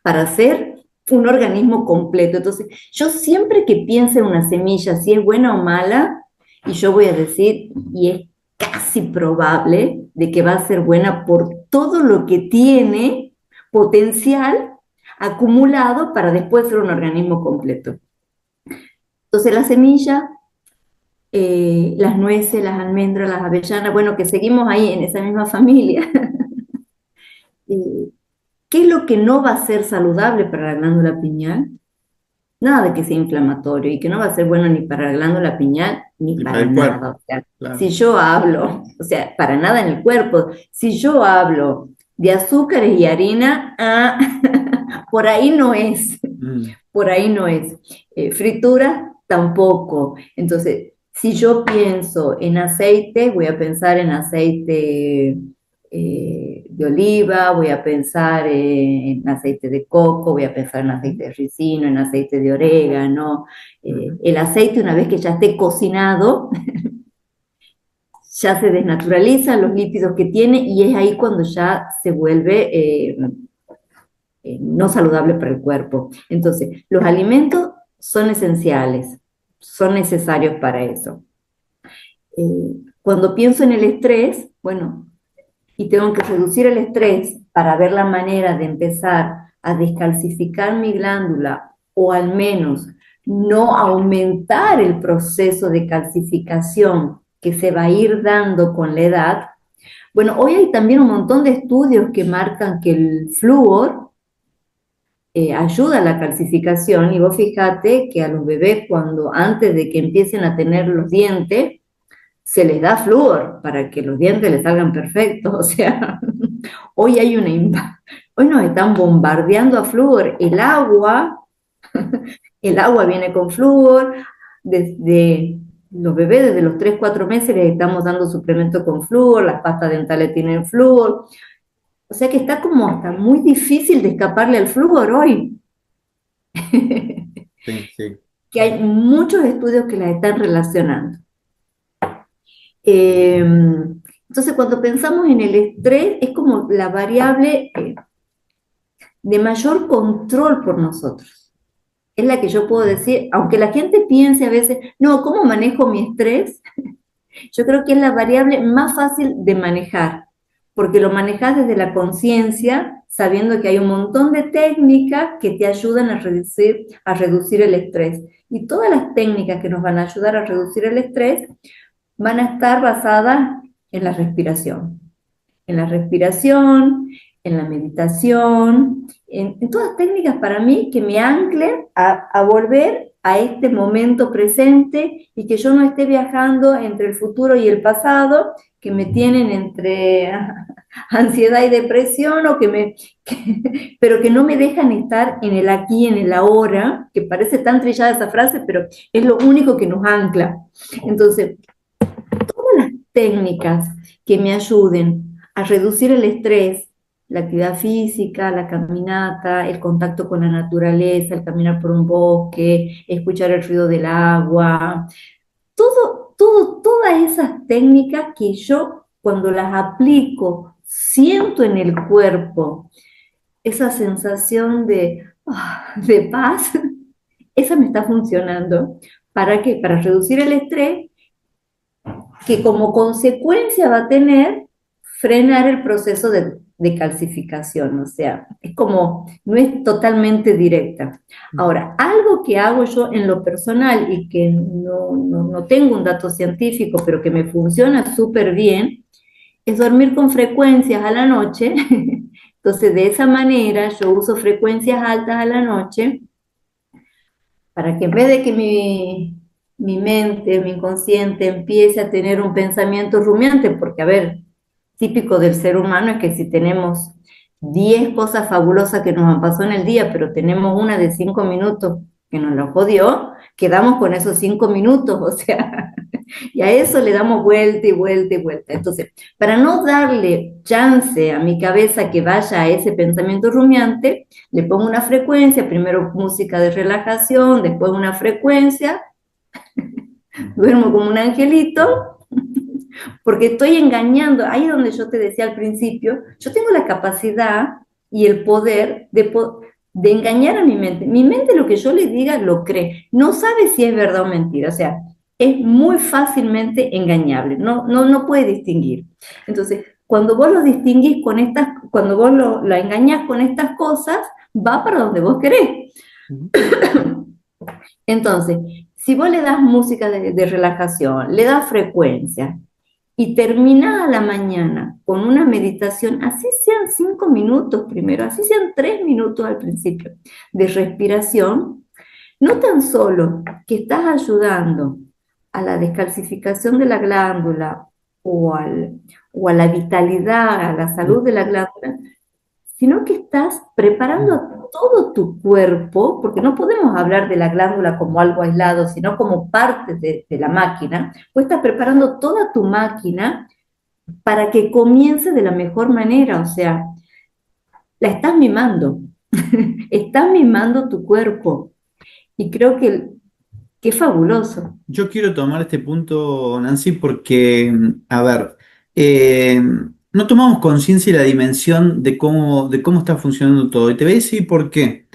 para ser un organismo completo. Entonces, yo siempre que piense en una semilla, si es buena o mala, y yo voy a decir, y es casi probable de que va a ser buena por todo lo que tiene potencial acumulado para después ser un organismo completo. Entonces, la semilla, las nueces, las almendras, las avellanas, bueno, que seguimos ahí en esa misma familia. ¿Qué es lo que no va a ser saludable para la glándula pineal? Nada de que sea inflamatorio y que no va a ser bueno ni para la glándula pineal ni Y para para el cuerpo, nada. O sea, si claro. yo hablo, o sea, para nada en el cuerpo, si yo hablo de azúcares y harina, por ahí no es, Mm, por ahí no es. Fritura tampoco. Entonces, si yo pienso en aceite, voy a pensar en aceite de oliva, voy a pensar en aceite de coco, voy a pensar en aceite de ricino, en aceite de orégano. ujú. El aceite, una vez que ya esté cocinado, ya se desnaturalizan los lípidos que tiene y es ahí cuando ya se vuelve no saludable para el cuerpo. Entonces, los alimentos son esenciales, son necesarios para eso. Cuando pienso en el estrés, bueno, y tengo que reducir el estrés para ver la manera de empezar a descalcificar mi glándula o al menos no aumentar el proceso de calcificación que se va a ir dando con la edad. Bueno, hoy hay también un montón de estudios que marcan que el flúor ayuda a la calcificación y vos fíjate que a los bebés cuando antes de que empiecen a tener los dientes, se les da flúor para que los dientes les salgan perfectos, o sea, hoy hay hoy nos están bombardeando a flúor, el agua viene con flúor, desde los bebés desde los 3 4 meses les estamos dando suplemento con flúor, las pastas dentales tienen flúor, O sea que está como hasta muy difícil de escaparle al flúor hoy, Sí, sí. que hay muchos estudios que las están relacionando. Eh, entonces, cuando pensamos en el estrés, es como la variable de mayor control por nosotros. Es la que yo puedo decir, aunque la gente piense a veces, no, ¿cómo manejo mi estrés? Yo creo que es la variable más fácil de manejar, porque lo manejas desde la conciencia, sabiendo que hay un montón de técnicas que te ayudan a reducir el estrés. Y todas las técnicas que nos van a ayudar a reducir el estrés van a estar basadas en la respiración. En la respiración, en la meditación, en todas técnicas para mí que me anclen a volver a este momento presente y que yo no esté viajando entre el futuro y el pasado, que me tienen entre ansiedad y depresión, pero que no me dejan estar en el aquí, en el ahora, que parece tan trillada esa frase, pero es lo único que nos ancla. Entonces, las técnicas que me ayuden a reducir el estrés, la actividad física, la caminata, el contacto con la naturaleza, el caminar por un bosque, escuchar el ruido del agua, todas esas técnicas que yo cuando las aplico siento en el cuerpo esa sensación de paz, esa me está funcionando. ¿Para qué? Para reducir el estrés que como consecuencia va a tener frenar el proceso de calcificación, o sea, es como, no es totalmente directa. Ahora, algo que hago yo en lo personal y que no tengo un dato científico, pero que me funciona súper bien, es dormir con frecuencias a la noche. Entonces, de esa manera yo uso frecuencias altas a la noche para que en vez de que mi mente, mi inconsciente empiece a tener un pensamiento rumiante, porque a ver, típico del ser humano es que si tenemos 10 cosas fabulosas que nos han pasado en el día, pero tenemos una de 5 minutos que nos lo jodió, quedamos con esos 5 minutos, o sea, y a eso le damos vuelta y vuelta y vuelta. Entonces, para no darle chance a mi cabeza que vaya a ese pensamiento rumiante, le pongo una frecuencia, primero música de relajación, después una frecuencia, duermo como un angelito, porque estoy engañando. Ahí es donde yo te decía al principio, yo tengo la capacidad y el poder de engañar a mi mente. Mi mente lo que yo le diga lo cree, no sabe si es verdad o mentira, o sea, es muy fácilmente engañable, no puede distinguir. Entonces, cuando vos lo distinguís con estas, cuando vos lo engañás con estas cosas, va para donde vos querés. Entonces, si vos le das música de relajación, le das frecuencia, y termina a la mañana con una meditación, así sean 5 minutos primero, así sean 3 minutos al principio, de respiración, no tan solo que estás ayudando a la descalcificación de la glándula o a la vitalidad, a la salud de la glándula, sino que estás preparando todo tu cuerpo, porque no podemos hablar de la glándula como algo aislado, sino como parte de la máquina, pues estás preparando toda tu máquina para que comience de la mejor manera, o sea, la estás mimando, estás mimando tu cuerpo, y creo que es fabuloso. Yo quiero tomar este punto, Nancy, porque, a ver, eh, no tomamos conciencia de la dimensión de cómo está funcionando todo. Y te voy a decir por qué.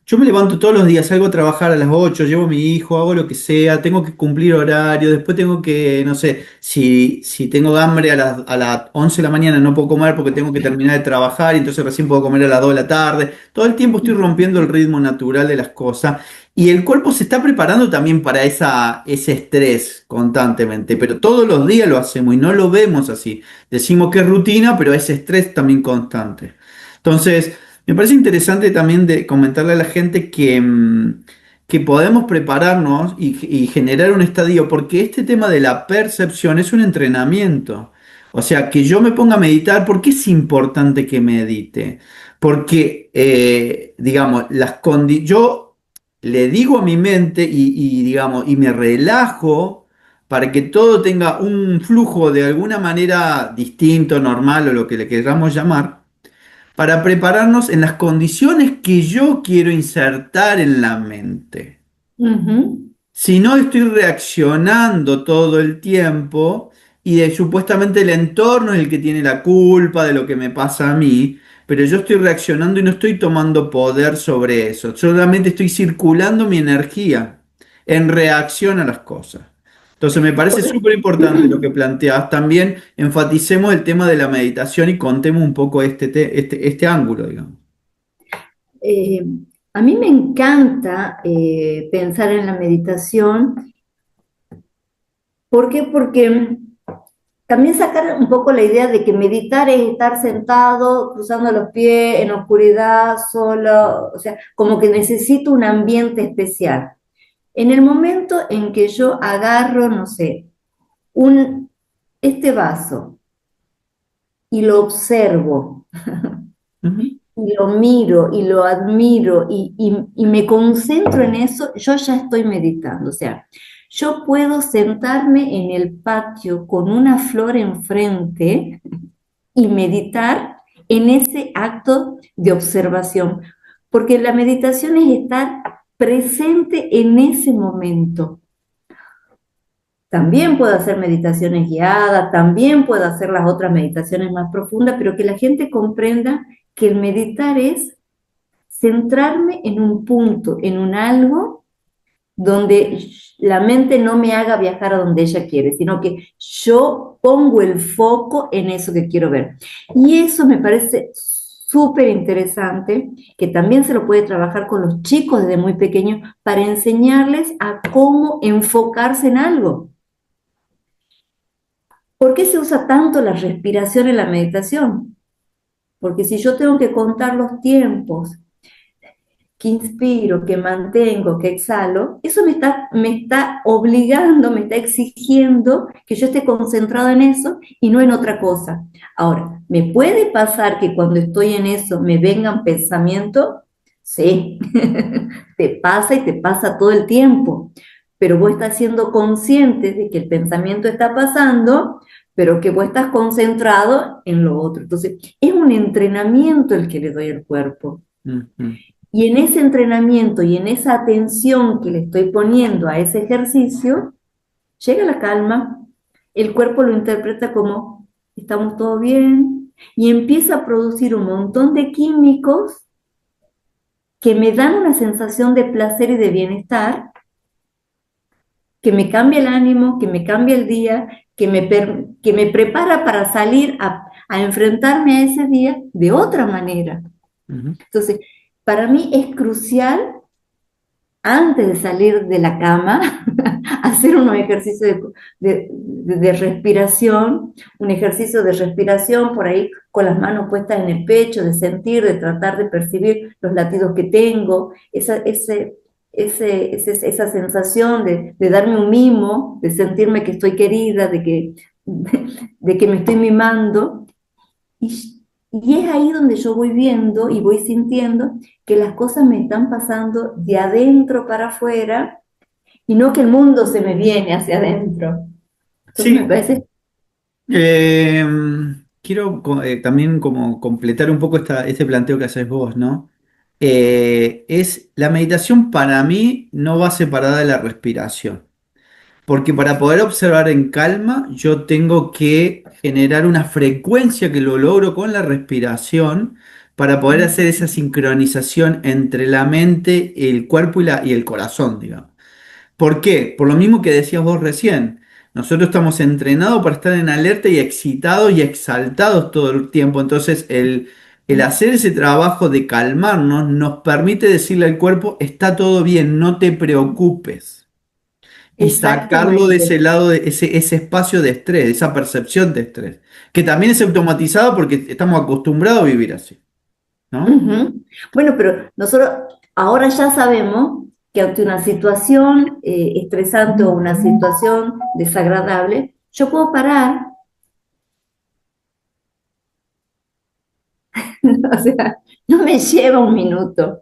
Yo me levanto todos los días, salgo a trabajar a las 8, llevo a mi hijo, hago lo que sea, tengo que cumplir horario, después tengo que, no sé, si tengo hambre a las 11 de la mañana no puedo comer porque tengo que terminar de trabajar y entonces recién puedo comer a las 2 de la tarde. Todo el tiempo estoy rompiendo el ritmo natural de las cosas. Y el cuerpo se está preparando también para ese estrés constantemente, pero todos los días lo hacemos y no lo vemos así. Decimos que es rutina, pero es estrés también constante. Entonces, me parece interesante también de comentarle a la gente que podemos prepararnos y generar un estadio, porque este tema de la percepción es un entrenamiento. O sea, que yo me ponga a meditar, ¿por qué es importante que medite? Porque, digamos, yo le digo a mi mente digamos, y me relajo para que todo tenga un flujo de alguna manera distinto, normal o lo que le queramos llamar. para prepararnos en las condiciones que yo quiero insertar en la mente. Ujú. Si no estoy reaccionando todo el tiempo y supuestamente el entorno es el que tiene la culpa de lo que me pasa a mí, pero yo estoy reaccionando y no estoy tomando poder sobre eso, solamente estoy circulando mi energía en reacción a las cosas. Entonces me parece súper importante lo que planteas. También enfaticemos el tema de la meditación y contemos un poco este ángulo, digamos. Eh, a mí me encanta pensar en la meditación. ¿Por qué? Porque también sacar un poco la idea de que meditar es estar sentado, cruzando los pies, en oscuridad, solo, o sea, como que necesito un ambiente especial. En el momento en que yo agarro, no sé, este vaso y lo observo, Ujú, y lo miro y lo admiro y me concentro en eso, yo ya estoy meditando. O sea, yo puedo sentarme en el patio con una flor enfrente y meditar en ese acto de observación, porque la meditación es estar presente en ese momento. También puedo hacer meditaciones guiadas, también puedo hacer las otras meditaciones más profundas, pero que la gente comprenda que el meditar es centrarme en un punto, en un algo donde la mente no me haga viajar a donde ella quiere, sino que yo pongo el foco en eso que quiero ver. Y eso me parece súper interesante, que también se lo puede trabajar con los chicos desde muy pequeños para enseñarles a cómo enfocarse en algo. ¿Por qué se usa tanto la respiración en la meditación? Porque si yo tengo que contar los tiempos, que inspiro, que mantengo, que exhalo, eso me está obligando, me está exigiendo que yo esté concentrado en eso y no en otra cosa. Ahora, ¿me puede pasar que cuando estoy en eso me vengan pensamientos? Sí, te pasa y te pasa todo el tiempo, pero vos estás siendo consciente de que el pensamiento está pasando, pero que vos estás concentrado en lo otro. Entonces, es un entrenamiento el que le doy al cuerpo. ujú, Y en ese entrenamiento y en esa atención que le estoy poniendo a ese ejercicio, llega la calma, el cuerpo lo interpreta como estamos todo bien y empieza a producir un montón de químicos que me dan una sensación de placer y de bienestar, que me cambia el ánimo, que me cambia el día, que me prepara para salir a enfrentarme a ese día de otra manera. ujú. Entonces, para mí es crucial antes de salir de la cama, hacer unos ejercicios de respiración, un ejercicio de respiración por ahí con las manos puestas en el pecho, de sentir, de tratar de percibir los latidos que tengo, esa sensación de darme un mimo, de sentirme que estoy querida, de que me estoy mimando. Y es ahí donde yo voy viendo y voy sintiendo que las cosas me están pasando de adentro para afuera y no que el mundo se me viene hacia adentro. Entonces me Sí, parece... eh, quiero también como completar un poco este planteo que haces vos, ¿no? La meditación para mí no va separada de la respiración. Porque para poder observar en calma, yo tengo que generar una frecuencia que lo logro con la respiración para poder hacer esa sincronización entre la mente, el cuerpo y el corazón, digamos. ¿Por qué? Por lo mismo que decías vos recién. Nosotros estamos entrenados para estar en alerta y excitados y exaltados todo el tiempo. Entonces, el hacer ese trabajo de calmarnos nos permite decirle al cuerpo, está todo bien, no te preocupes y sacarlo de ese Exactamente. lado, de ese espacio de estrés, de esa percepción de estrés, que también es automatizado porque estamos acostumbrados a vivir así, ¿no? Ujú. Bueno, pero nosotros ahora ya sabemos que ante una situación estresante o una situación desagradable, yo puedo parar, o sea, no me lleva un minuto.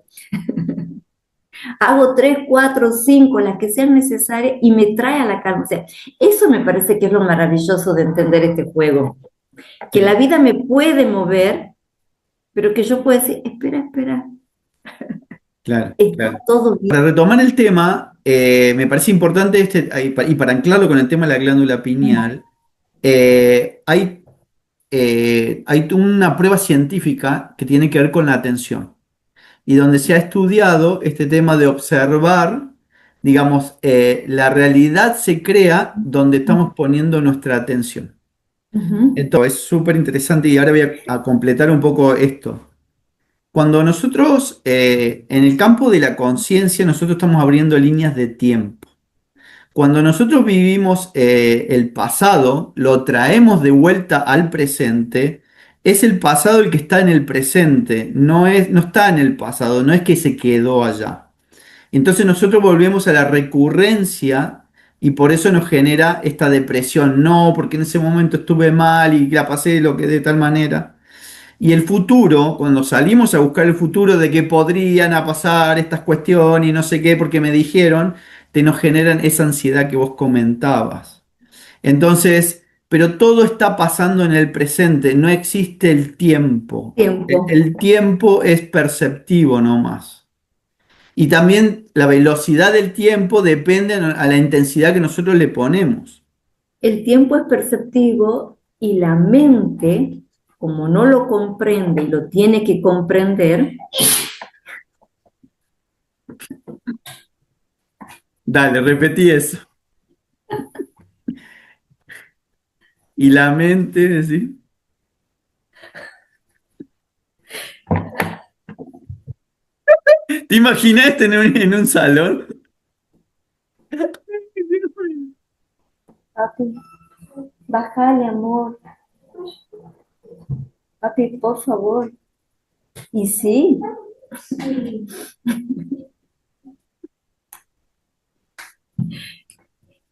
Hago tres, cuatro, cinco, las que sean necesarias y me trae a la calma. O sea, eso me parece que es lo maravilloso de entender este juego, que la Sí. vida me puede mover pero que yo pueda decir, espera, espera, Claro, está claro. todo bien. Para retomar el tema, me parece importante y para anclarlo con el tema de la glándula pineal, hay hay una prueba científica que tiene que ver con la atención y donde se ha estudiado este tema de observar, digamos, la realidad se crea donde estamos poniendo nuestra atención. Ujú, Entonces, es súper interesante y ahora voy a completar un poco esto. Cuando nosotros, en el campo de la conciencia, nosotros estamos abriendo líneas de tiempo. Cuando nosotros vivimos el pasado, lo traemos de vuelta al presente, es el pasado el que está en el presente, no está en el pasado, no es que se quedó allá. Entonces nosotros volvemos a la recurrencia y por eso nos genera esta depresión. No, porque en ese momento estuve mal y la pasé lo que de tal manera. Y el futuro, cuando salimos a buscar el futuro de que podrían a pasar estas cuestiones y no sé qué, porque me dijeron, te nos generan esa ansiedad que vos comentabas. Entonces, pero todo está pasando en el presente, no existe el tiempo. tiempo. El tiempo es perceptivo nomás. Y también la velocidad del tiempo depende a la intensidad que nosotros le ponemos. El tiempo es perceptivo y la mente, como no lo comprende y lo tiene que comprender, Dale, repetí eso. Y la mente, ¿sí? ¿Te imaginas tener en un salón? papi, bájale, amor, papi, por favor. Y sí,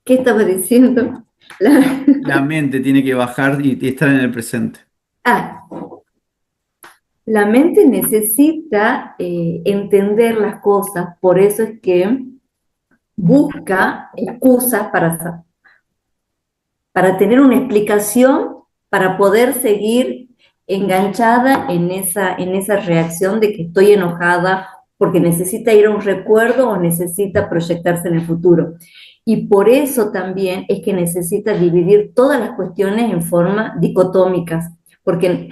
¿qué estaba diciendo? La- La mente tiene que bajar y estar en el presente. Ah, la mente necesita entender las cosas, por eso es que busca excusas para tener una explicación, para poder seguir enganchada en esa reacción de que estoy enojada porque necesita ir a un recuerdo o necesita proyectarse en el futuro. Y por eso también es que necesita dividir todas las cuestiones en forma dicotómicas, porque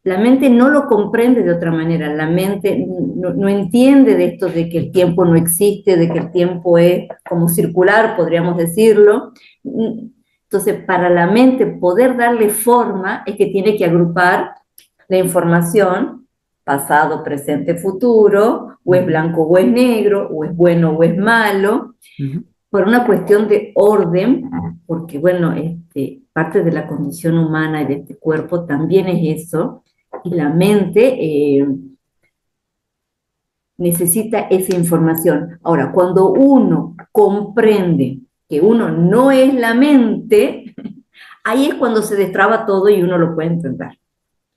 la mente no lo comprende de otra manera, la mente no entiende de esto de que el tiempo no existe, de que el tiempo es como circular, podríamos decirlo. Entonces, para la mente poder darle forma es que tiene que agrupar la información, pasado, presente, futuro, o es Ujú, blanco o es negro, o es bueno o es malo, ujú, por una cuestión de orden, porque bueno, parte de la condición humana y de este cuerpo también es eso, y la mente necesita esa información. Ahora, cuando uno comprende que uno no es la mente, ahí es cuando se destraba todo y uno lo puede entender.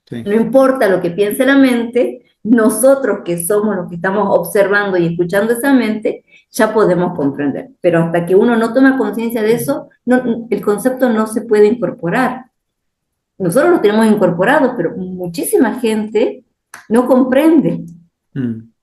sí. No importa lo que piense la mente, nosotros que somos los que estamos observando y escuchando esa mente, ya podemos comprender. Pero hasta que uno no toma conciencia de eso, no, el concepto no se puede incorporar. Nosotros lo tenemos incorporado, pero muchísima gente no comprende Mm,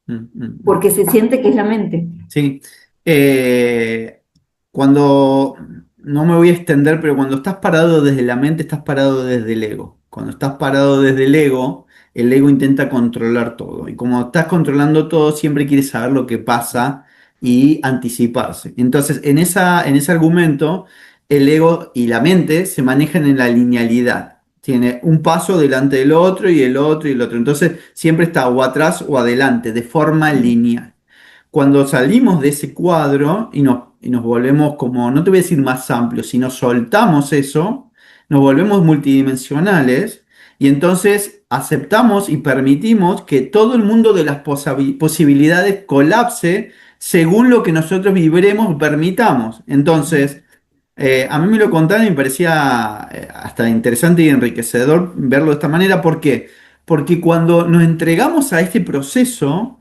mm, mm, mm. porque se siente que es la mente. Sí. Eh, cuando, no me voy a extender, pero cuando estás parado desde la mente, estás parado desde el ego. Cuando estás parado desde el ego intenta controlar todo. Y como estás controlando todo, siempre quieres saber lo que pasa y anticiparse. Entonces, en ese argumento, el ego y la mente se manejan en la linealidad. Tiene un paso delante del otro y el otro y el otro. Entonces, siempre está o atrás o adelante, de forma lineal. Cuando salimos de ese cuadro y nos volvemos como, no te voy a decir más amplios, sino soltamos eso, nos volvemos multidimensionales y entonces aceptamos y permitimos que todo el mundo de las posibilidades colapse según lo que nosotros vibremos o permitamos. Entonces, a mí me lo contaron y me parecía hasta interesante y enriquecedor verlo de esta manera. ¿Por qué? Porque cuando nos entregamos a este proceso,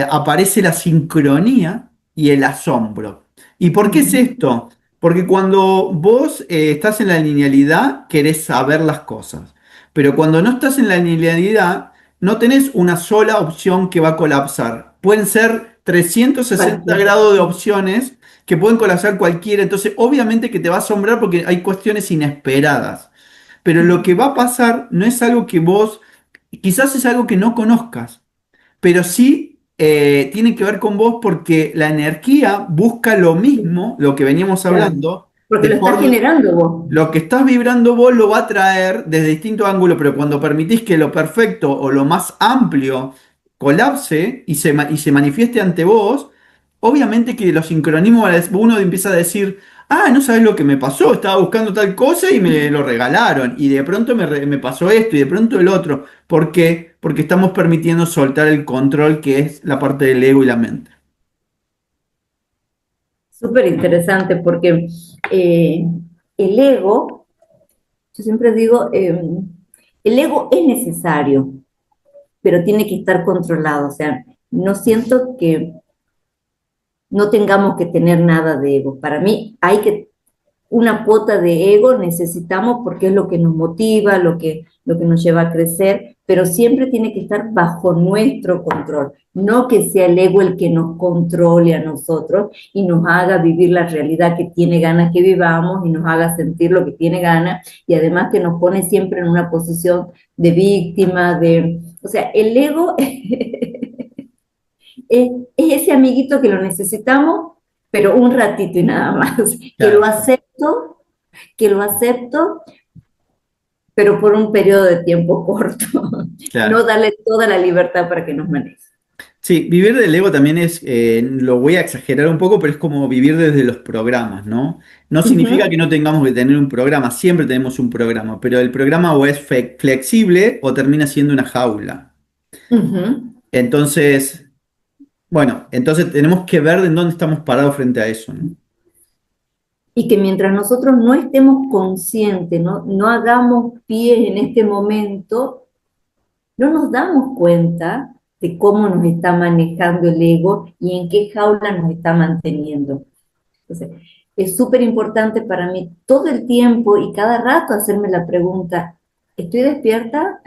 aparece la sincronía y el asombro. ¿Y por qué es esto? Porque cuando vos estás en la linealidad, querés saber las cosas. Pero cuando no estás en la linealidad, no tenés una sola opción que va a colapsar. Pueden ser 360 Cualquiera. grados de opciones que pueden colapsar cualquiera. Entonces, obviamente que te va a asombrar porque hay cuestiones inesperadas. Pero lo que va a pasar no es algo que vos, quizás es algo que no conozcas, pero sí tiene que ver con vos porque la energía busca lo mismo, lo que veníamos Claro. hablando, Porque de lo estás forma, generando vos. lo que estás vibrando vos lo va a traer desde distintos ángulos, pero cuando permitís que lo perfecto o lo más amplio colapse y se manifieste ante vos, obviamente que los sincronismos, uno empieza a decir, ah, no sabes lo que me pasó, estaba buscando tal cosa y me lo regalaron, y de pronto me pasó esto y de pronto el otro. ¿Por qué? Porque estamos permitiendo soltar el control que es la parte del ego y la mente. Súper interesante porque eh, el ego, yo siempre digo, el ego es necesario, pero tiene que estar controlado. O sea, no siento que no tengamos que tener nada de ego. Para mí hay que una cuota de ego necesitamos porque es lo que nos motiva, lo que nos lleva a crecer, pero siempre tiene que estar bajo nuestro control, no que sea el ego el que nos controle a nosotros y nos haga vivir la realidad que tiene ganas que vivamos y nos haga sentir lo que tiene ganas y además que nos pone siempre en una posición de víctima, o sea, el ego es ese amiguito que lo necesitamos, pero un ratito y nada más, Claro, que lo acepto, pero por un periodo de tiempo corto, no claro. darle toda la libertad para que nos maneje. Sí, vivir del ego también es, lo voy a exagerar un poco, pero es como vivir desde los programas, ¿no? No Uh significa que -huh, no tengamos que tener un programa, siempre tenemos un programa, pero el programa o es flexible o termina siendo una jaula. uh -huh. Entonces, bueno, entonces tenemos que ver en dónde estamos parados frente a eso, ¿no? Y que mientras nosotros no estemos conscientes, no hagamos pie en este momento, no nos damos cuenta de cómo nos está manejando el ego y en qué jaula nos está manteniendo. Entonces, es súper importante para mí todo el tiempo y cada rato hacerme la pregunta, ¿estoy despierta?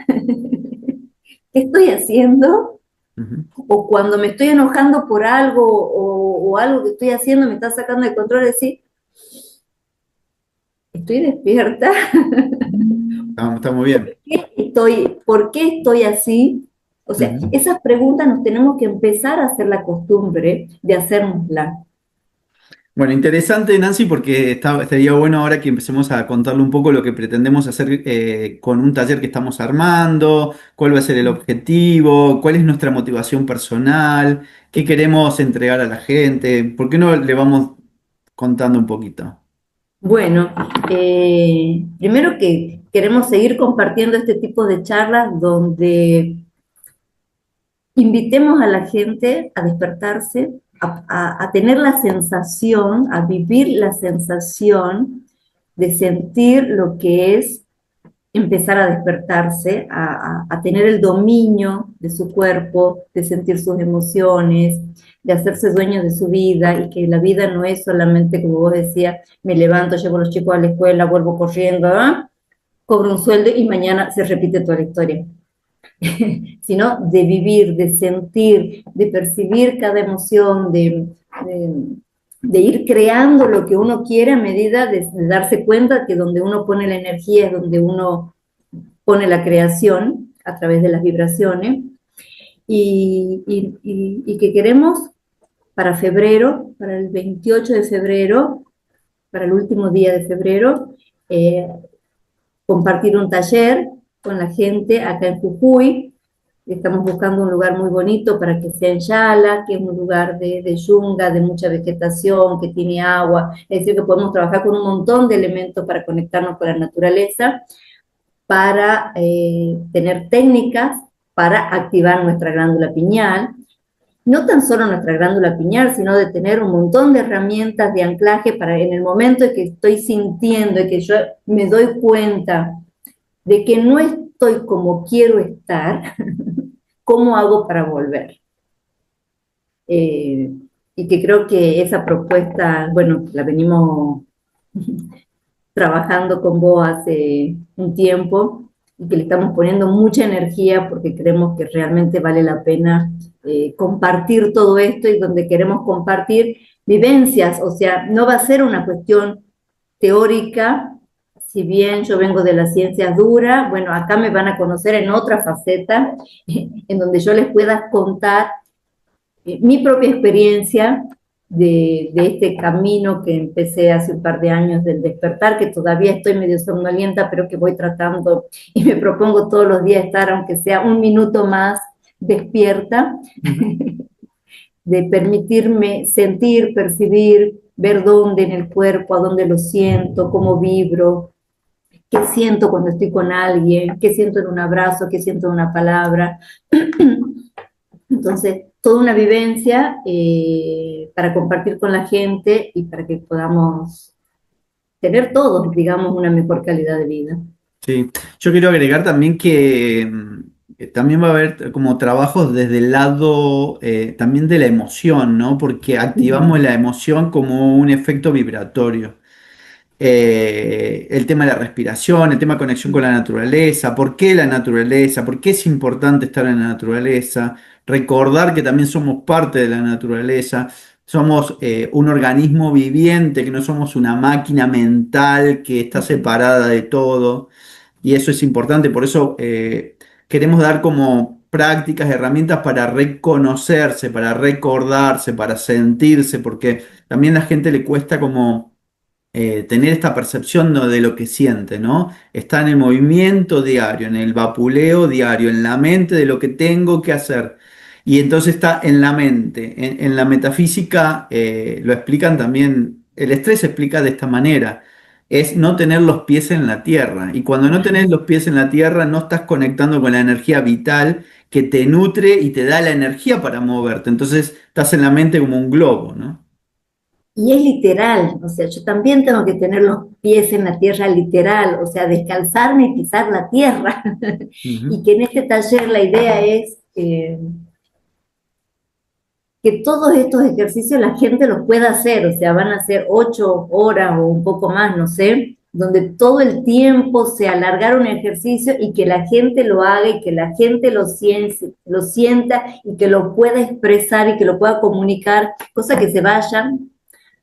¿Qué estoy haciendo? Ujú. O cuando me estoy enojando por algo o algo que estoy haciendo me está sacando de control, decir, ¿estoy despierta? Está muy bien. ¿Por qué estoy así? O sea, Ujú. esas preguntas nos tenemos que empezar a hacer la costumbre de hacérnosla. Bueno, interesante, Nancy, porque estaría bueno ahora que empecemos a contarle un poco lo que pretendemos hacer con un taller que estamos armando, cuál va a ser el objetivo, cuál es nuestra motivación personal, qué queremos entregar a la gente. ¿Por qué no le vamos contando un poquito? Bueno, primero que queremos seguir compartiendo este tipo de charlas donde invitemos a la gente a despertarse, a tener la sensación, a vivir la sensación de sentir lo que es empezar a despertarse, a tener el dominio de su cuerpo, de sentir sus emociones, de hacerse dueños de su vida y que la vida no es solamente, como vos decías, me levanto, llevo a los chicos a la escuela, vuelvo corriendo, ¿ah? Cobro un sueldo y mañana se repite toda la historia. Sino de vivir, de sentir, de percibir cada emoción, de ir creando lo que uno quiere a medida de darse cuenta que donde uno pone la energía es donde uno pone la creación a través de las vibraciones y que queremos para febrero, para el 28 de febrero, para el último día de febrero, eh, compartir un taller con la gente acá en Jujuy. Estamos buscando un lugar muy bonito para que sea en Yala, que es un lugar de yunga, de mucha vegetación, que tiene agua. Es decir, que podemos trabajar con un montón de elementos para conectarnos con la naturaleza, para tener técnicas para activar nuestra glándula pineal. No tan solo nuestra glándula pineal, sino de tener un montón de herramientas de anclaje para en el momento en que estoy sintiendo y que yo me doy cuenta de que no estoy como quiero estar, ¿cómo hago para volver? Eh, y que creo que esa propuesta, bueno, la venimos trabajando con vos hace un tiempo, y que le estamos poniendo mucha energía porque creemos que realmente vale la pena compartir todo esto y donde queremos compartir vivencias, o sea, no va a ser una cuestión teórica, si bien yo vengo de las ciencias duras, bueno, acá me van a conocer en otra faceta, en donde yo les pueda contar mi propia experiencia de este camino que empecé hace un par de años del despertar, que todavía estoy medio somnolienta, pero que voy tratando y me propongo todos los días estar, aunque sea un minuto más, despierta, de permitirme sentir, percibir, ver dónde en el cuerpo, a dónde lo siento, cómo vibro, qué siento cuando estoy con alguien, qué siento en un abrazo, qué siento en una palabra. Entonces, toda una vivencia para compartir con la gente y para que podamos tener todos, digamos, una mejor calidad de vida. Sí, yo quiero agregar también que también va a haber como trabajos desde el lado también de la emoción, ¿no? Porque activamos la emoción como un efecto vibratorio. El tema de la respiración, el tema de conexión con la naturaleza, por qué la naturaleza, por qué es importante estar en la naturaleza, recordar que también somos parte de la naturaleza, somos un organismo viviente, que no somos una máquina mental que está separada de todo, y eso es importante, por eso queremos dar como prácticas, herramientas para reconocerse, para recordarse, para sentirse, porque también a la gente le cuesta como tener esta percepción de lo que siente, ¿no? Está en el movimiento diario, en el vapuleo diario, en la mente de lo que tengo que hacer. Y entonces está en la mente. En la metafísica lo explican también, el estrés se explica de esta manera. Es no tener los pies en la tierra. Y cuando no tenés los pies en la tierra, no estás conectando con la energía vital que te nutre y te da la energía para moverte. Entonces estás en la mente como un globo, ¿no? Y es literal, o sea, yo también tengo que tener los pies en la tierra literal, o sea, descalzarme y pisar la tierra. Ujú, Y que en este taller la idea es que todos estos ejercicios la gente los pueda hacer, o sea, van a ser 8 horas o un poco más, no sé, donde todo el tiempo se alargar un ejercicio y que la gente lo haga y que la gente lo sienta y que lo pueda expresar y que lo pueda comunicar, cosa que se vayan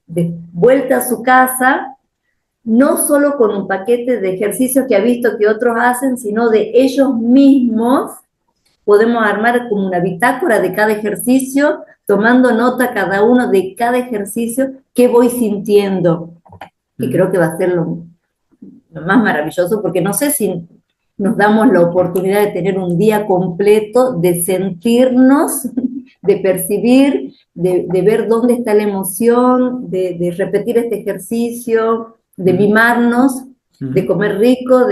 de vuelta a su casa, no solo con un paquete de ejercicios que ha visto que otros hacen, sino de ellos mismos. Podemos armar como una bitácora de cada ejercicio, tomando nota cada uno de cada ejercicio, qué voy sintiendo. Y ujú. creo que va a ser lo más maravilloso, porque no sé si nos damos la oportunidad de tener un día completo, de sentirnos, de percibir, de ver dónde está la emoción, de repetir este ejercicio, de Ujú, mimarnos, de ujú. comer rico,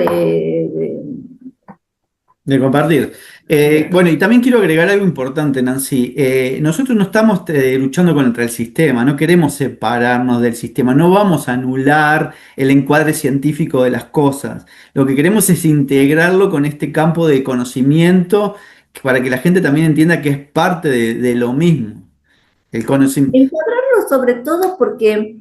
De compartir. Bueno, y también quiero agregar algo importante, Nancy. Nosotros no estamos luchando contra el sistema, no queremos separarnos del sistema, no vamos a anular el encuadre científico de las cosas. Lo que queremos es integrarlo con este campo de conocimiento para que la gente también entienda que es parte de lo mismo. El conocimiento. encuadrarlo sobre todo porque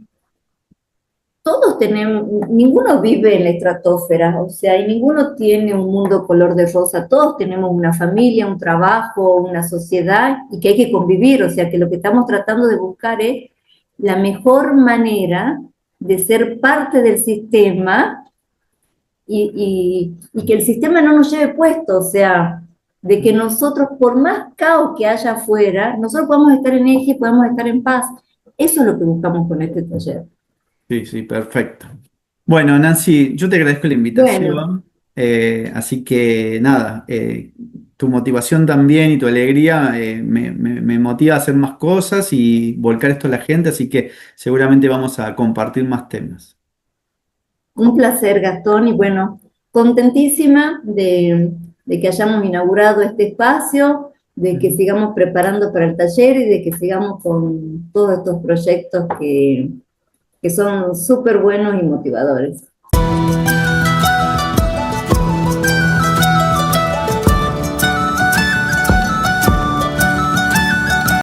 todos tenemos, ninguno vive en la estratosfera, o sea, y ninguno tiene un mundo color de rosa, todos tenemos una familia, un trabajo, una sociedad y que hay que convivir, o sea, que lo que estamos tratando de buscar es la mejor manera de ser parte del sistema y que el sistema no nos lleve puesto, o sea, de que nosotros, por más caos que haya afuera, nosotros podamos estar en eje, podamos estar en paz. Eso es lo que buscamos con este taller. Sí, sí, perfecto. Bueno, Nancy, yo te agradezco la Bueno, invitación, así que nada, tu motivación también y tu alegría me motiva a hacer más cosas y volcar esto a la gente, así que seguramente vamos a compartir más temas. un placer, Gastón, y bueno, contentísima de que hayamos inaugurado este espacio, de que Ujú. sigamos preparando para el taller y de que sigamos con todos estos proyectos que son súper buenos y motivadores.